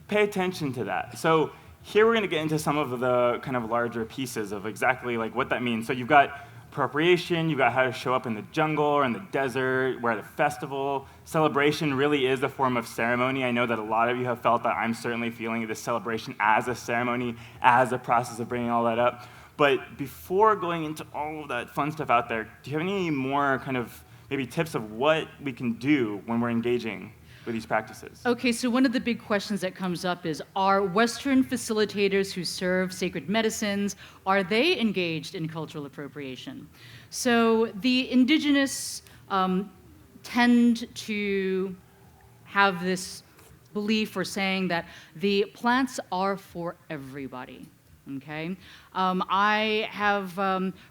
pay attention to that. So here we're going to get into some of the kind of larger pieces of exactly like what that means. So you've got appropriation, you've got how to show up in the jungle or in the desert, we're at a festival. Celebration really is a form of ceremony. I know that a lot of you have felt that. I'm certainly feeling this celebration as a ceremony, as a process of bringing all that up. But before going into all of that fun stuff out there, do you have any more kind of maybe tips of what we can do when we're engaging with these practices? Okay, so one of the big questions that comes up is, are Western facilitators who serve sacred medicines, are they engaged in cultural appropriation? So the Indigenous tend to have this belief or saying that the plants are for everybody. Okay, I have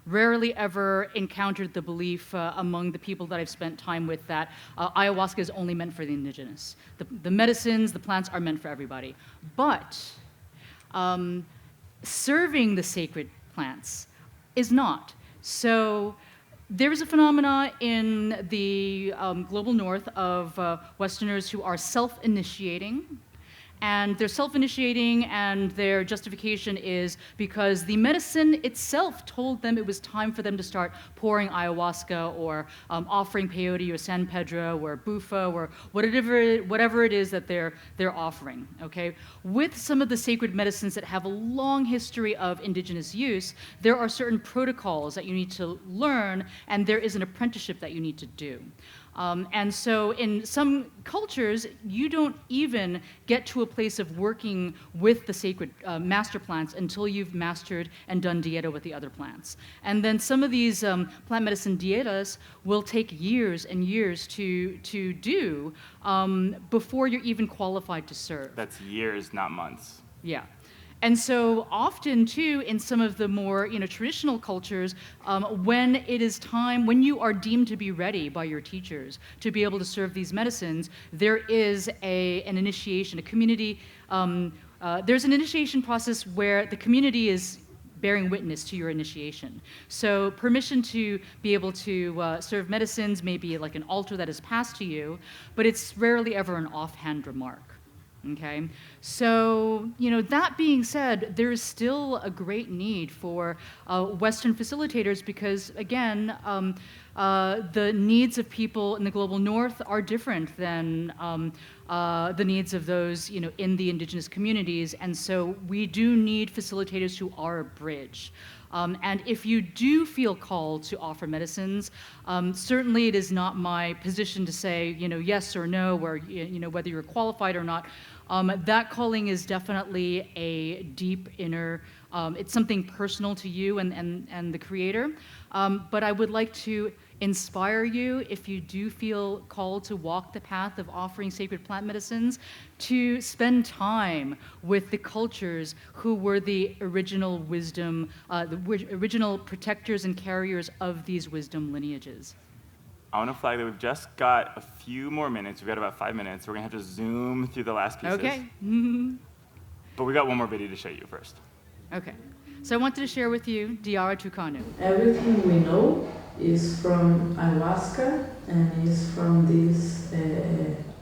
rarely ever encountered the belief among the people that I've spent time with that ayahuasca is only meant for the indigenous. The medicines, the plants are meant for everybody. But serving the sacred plants is not. So there is a phenomena in the global north of Westerners who are self-initiating. And they're self-initiating, and their justification is because the medicine itself told them it was time for them to start pouring ayahuasca or offering peyote or San Pedro or bufo or whatever it is that they're offering, okay? With some of the sacred medicines that have a long history of indigenous use, there are certain protocols that you need to learn, and there is an apprenticeship that you need to do. And so in some cultures, you don't even get to a place of working with the sacred master plants until you've mastered and done dieta with the other plants. And then some of these plant medicine dietas will take years and years to do before you're even qualified to serve. That's years, not months. Yeah. And so often, too, in some of the more traditional cultures, when it is time, when you are deemed to be ready by your teachers to be able to serve these medicines, there is an initiation, a community. There's an initiation process where the community is bearing witness to your initiation. So permission to be able to serve medicines may be like an altar that is passed to you, but it's rarely ever an offhand remark. Okay, so that being said, there is still a great need for Western facilitators because, again, the needs of people in the global North are different than the needs of those in the indigenous communities, and so we do need facilitators who are a bridge. And if you do feel called to offer medicines, certainly it is not my position to say, yes or no, or whether you're qualified or not. That calling is definitely a deep inner. It's something personal to you and the Creator. But I would like to inspire you, if you do feel called to walk the path of offering sacred plant medicines, to spend time with the cultures who were the original wisdom, the original protectors and carriers of these wisdom lineages. I want to flag that we've just got a few more minutes. We've got about 5 minutes. We're going to have to zoom through the last pieces. Okay. But we got one more video to show you first. Okay. So I wanted to share with you Diara Tukanu. Everything we know is from ayahuasca and is from this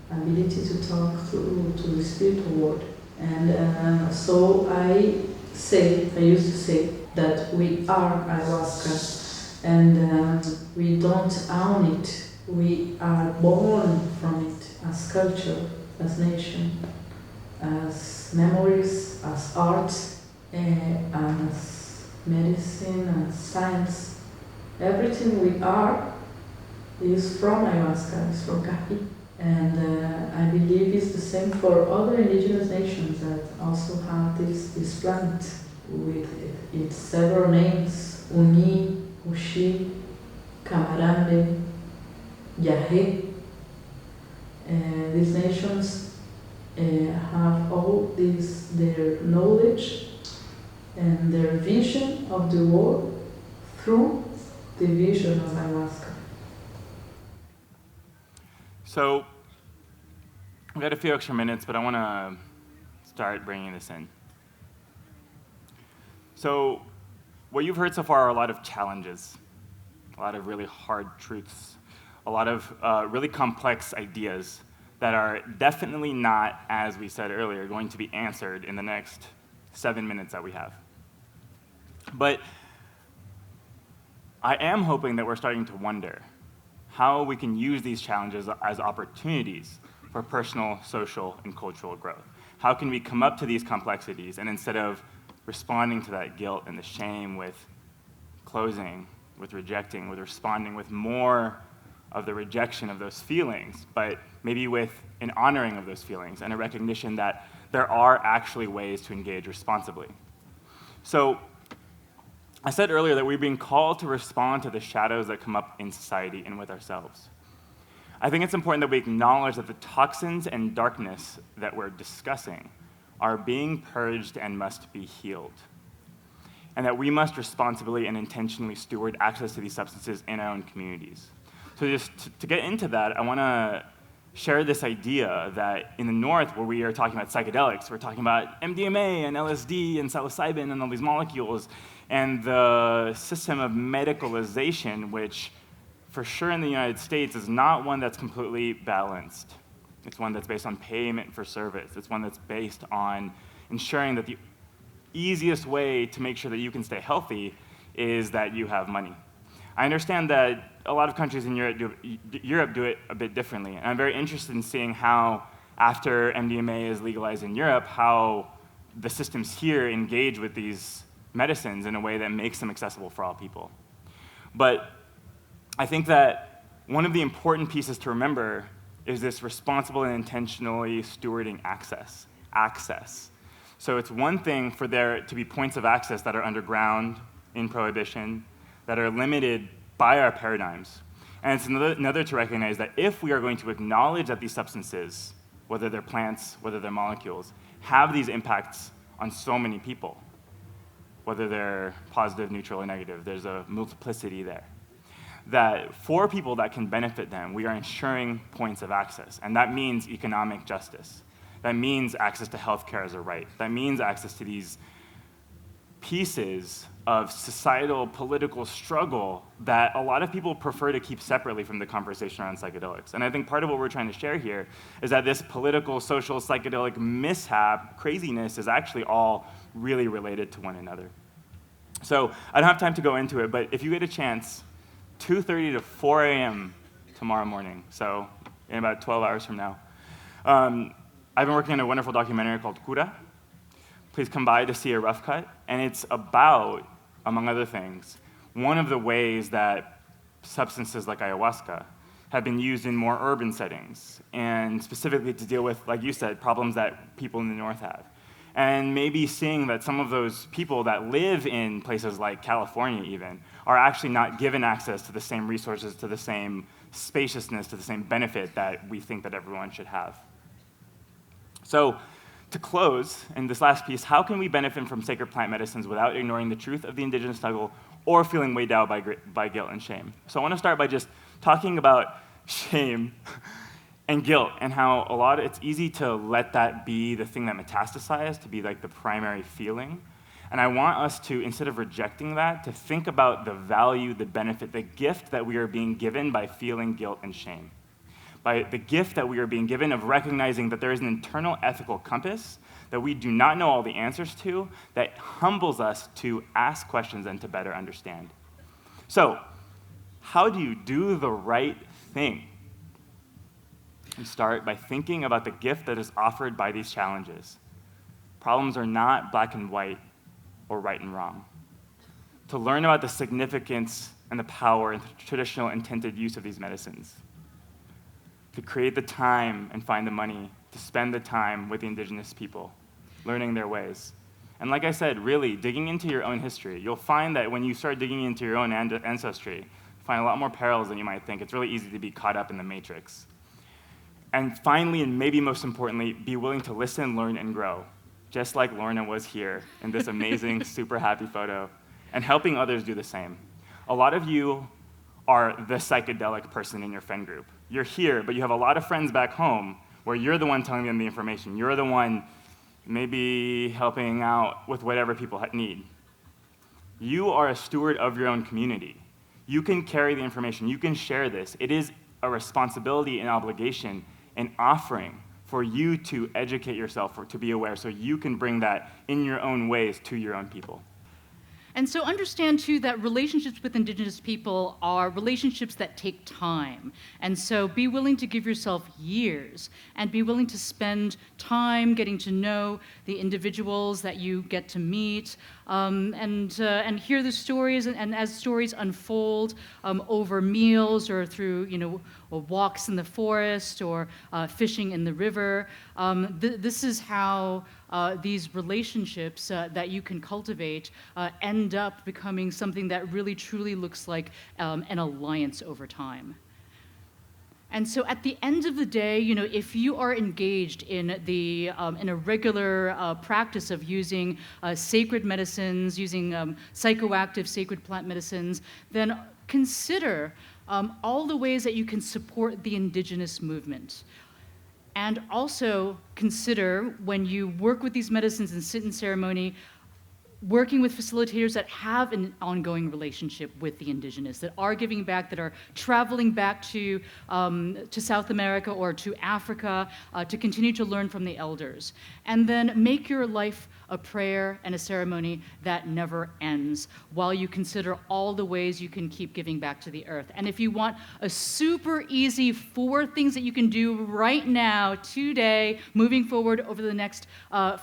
ability to talk to the spiritual world. And so I used to say that we are ayahuasca. And we don't own it. We are born from it as culture, as nation, as memories, as art, as medicine, as science. Everything we are is from ayahuasca, is from Kapi. And I believe it's the same for other indigenous nations that also have this plant with its several names, Uni, Uxi, Camarambe, Yahé. These nations have all their knowledge and their vision of the world through the vision of ayahuasca. So we've got a few extra minutes, but I want to start bringing this in. So what you've heard so far are a lot of challenges, a lot of really hard truths, a lot of really complex ideas that are definitely not, as we said earlier, going to be answered in the next 7 minutes that we have. But I am hoping that we're starting to wonder how we can use these challenges as opportunities for personal, social, and cultural growth. How can we come up to these complexities and instead of responding to that guilt and the shame with closing, with rejecting, with responding with more of the rejection of those feelings, but maybe with an honoring of those feelings and a recognition that there are actually ways to engage responsibly. So I said earlier that we're being called to respond to the shadows that come up in society and with ourselves. I think it's important that we acknowledge that the toxins and darkness that we're discussing are being purged and must be healed, and that we must responsibly and intentionally steward access to these substances in our own communities. So just to get into that, I want to share this idea that in the North, where we are talking about psychedelics, we're talking about MDMA and LSD and psilocybin and all these molecules, and the system of medicalization, which for sure in the United States is not one that's completely balanced. It's one that's based on payment for service. It's one that's based on ensuring that the easiest way to make sure that you can stay healthy is that you have money. I understand that a lot of countries in Europe do it a bit differently, and I'm very interested in seeing how, after MDMA is legalized in Europe, how the systems here engage with these medicines in a way that makes them accessible for all people. But I think that one of the important pieces to remember is this responsible and intentionally stewarding access. So it's one thing for there to be points of access that are underground in prohibition, that are limited by our paradigms. And it's another to recognize that if we are going to acknowledge that these substances, whether they're plants, whether they're molecules, have these impacts on so many people, whether they're positive, neutral, or negative, there's a multiplicity there, that for people that can benefit them, we are ensuring points of access. And that means economic justice. That means access to healthcare as a right. That means access to these pieces of societal, political struggle that a lot of people prefer to keep separately from the conversation around psychedelics. And I think part of what we're trying to share here is that this political, social, psychedelic mishap, craziness, is actually all really related to one another. So I don't have time to go into it, but if you get a chance, 2:30 to 4 a.m. tomorrow morning, so in about 12 hours from now, I've been working on a wonderful documentary called Cura. Please come by to see a rough cut. And it's about, among other things, one of the ways that substances like ayahuasca have been used in more urban settings, and specifically to deal with, like you said, problems that people in the North have. And maybe seeing that some of those people that live in places like California even are actually not given access to the same resources, to the same spaciousness, to the same benefit that we think that everyone should have. So, to close, in this last piece, how can we benefit from sacred plant medicines without ignoring the truth of the indigenous struggle or feeling weighed down by guilt and shame? So I want to start by just talking about shame and guilt, and how it's easy to let that be the thing that metastasizes, to be like the primary feeling. And I want us to, instead of rejecting that, to think about the value, the benefit, the gift that we are being given by feeling guilt and shame. By the gift that we are being given of recognizing that there is an internal ethical compass that we do not know all the answers to, that humbles us to ask questions and to better understand. So, how do you do the right thing? You start by thinking about the gift that is offered by these challenges. Problems are not black and white or right and wrong. To learn about the significance and the power and the traditional intended use of these medicines. To create the time and find the money to spend the time with the indigenous people, learning their ways. And like I said, really digging into your own history. You'll find that when you start digging into your own ancestry, you find a lot more parallels than you might think. It's really easy to be caught up in the matrix. And finally, and maybe most importantly, be willing to listen, learn, and grow, just like Lorna was here in this amazing, super happy photo, and helping others do the same. A lot of you are the psychedelic person in your friend group. You're here, but you have a lot of friends back home where you're the one telling them the information. You're the one maybe helping out with whatever people need. You are a steward of your own community. You can carry the information. You can share this. It is a responsibility and obligation and offering for you to educate yourself or to be aware so you can bring that in your own ways to your own people. And so understand, too, that relationships with Indigenous people are relationships that take time. And so be willing to give yourself years and be willing to spend time getting to know the individuals that you get to meet and hear the stories. And as stories unfold over meals or through, walks in the forest or fishing in the river, this is how these relationships that you can cultivate end up becoming something that really truly looks like an alliance over time. And so at the end of the day, if you are engaged in in a regular practice of using sacred medicines, using psychoactive sacred plant medicines, then consider all the ways that you can support the Indigenous movement. And also consider, when you work with these medicines and sit in ceremony, working with facilitators that have an ongoing relationship with the indigenous, that are giving back, that are traveling back to South America or to Africa to continue to learn from the elders. And then make your life a prayer and a ceremony that never ends while you consider all the ways you can keep giving back to the earth. And if you want a super easy 4 things that you can do right now, today, moving forward over the next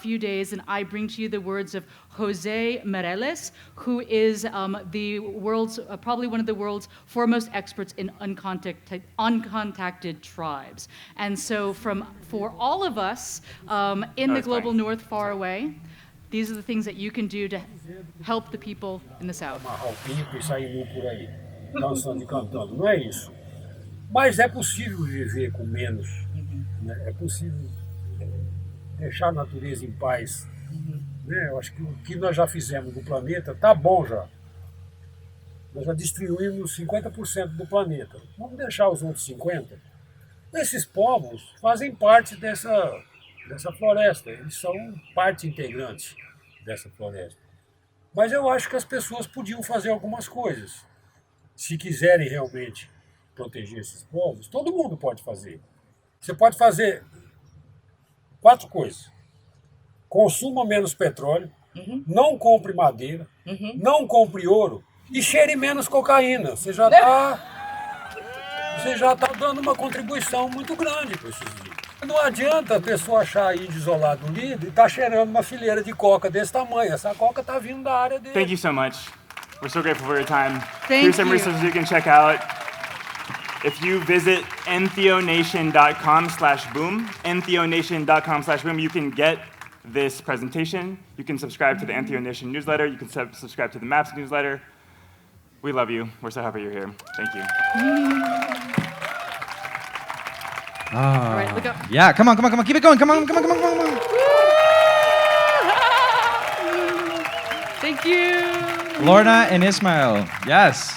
few days, and I bring to you the words of Jose Mireles, who is the world's, probably one of the world's foremost experts in uncontacted tribes. And so for all of us in the global north far away, these are the things that you can do to help the people in the south. Amarrar o pico e sair nu por aí, dançando e cantando. Não é isso. Mas é possível viver com menos. Né? É possível deixar a natureza em paz. Né? Eu acho que o que nós já fizemos no planeta está bom já. Nós já destruímos 50% do planeta. Vamos deixar os outros 50%. Esses povos fazem parte dessa floresta. Eles são parte integrante dessa floresta. Mas eu acho que as pessoas podiam fazer algumas coisas. Se quiserem realmente proteger esses povos, todo mundo pode fazer. Você pode fazer 4 coisas. Consuma menos petróleo, não compre madeira, não compre ouro e cheire menos cocaína. Você já está dando uma contribuição muito grande para esses índios. Não adianta a pessoa achar índio isolado lido e tá cheirando uma fileira de coca desse tamanho. Essa coca tá vindo da área dele. Thank you so much. We're so grateful for your time. Thank Here's some you. resources you can check out. If you visit EntheoNation.com/boom, EntheoNation.com/boom, you can get this presentation. You can subscribe to the EntheoNation newsletter. You can subscribe to the MAPS newsletter. We love you. We're so happy you're here. Thank you. All right, look up. Yeah, come on, keep it going. Come on. Thank you. Lorna and Ismail, yes.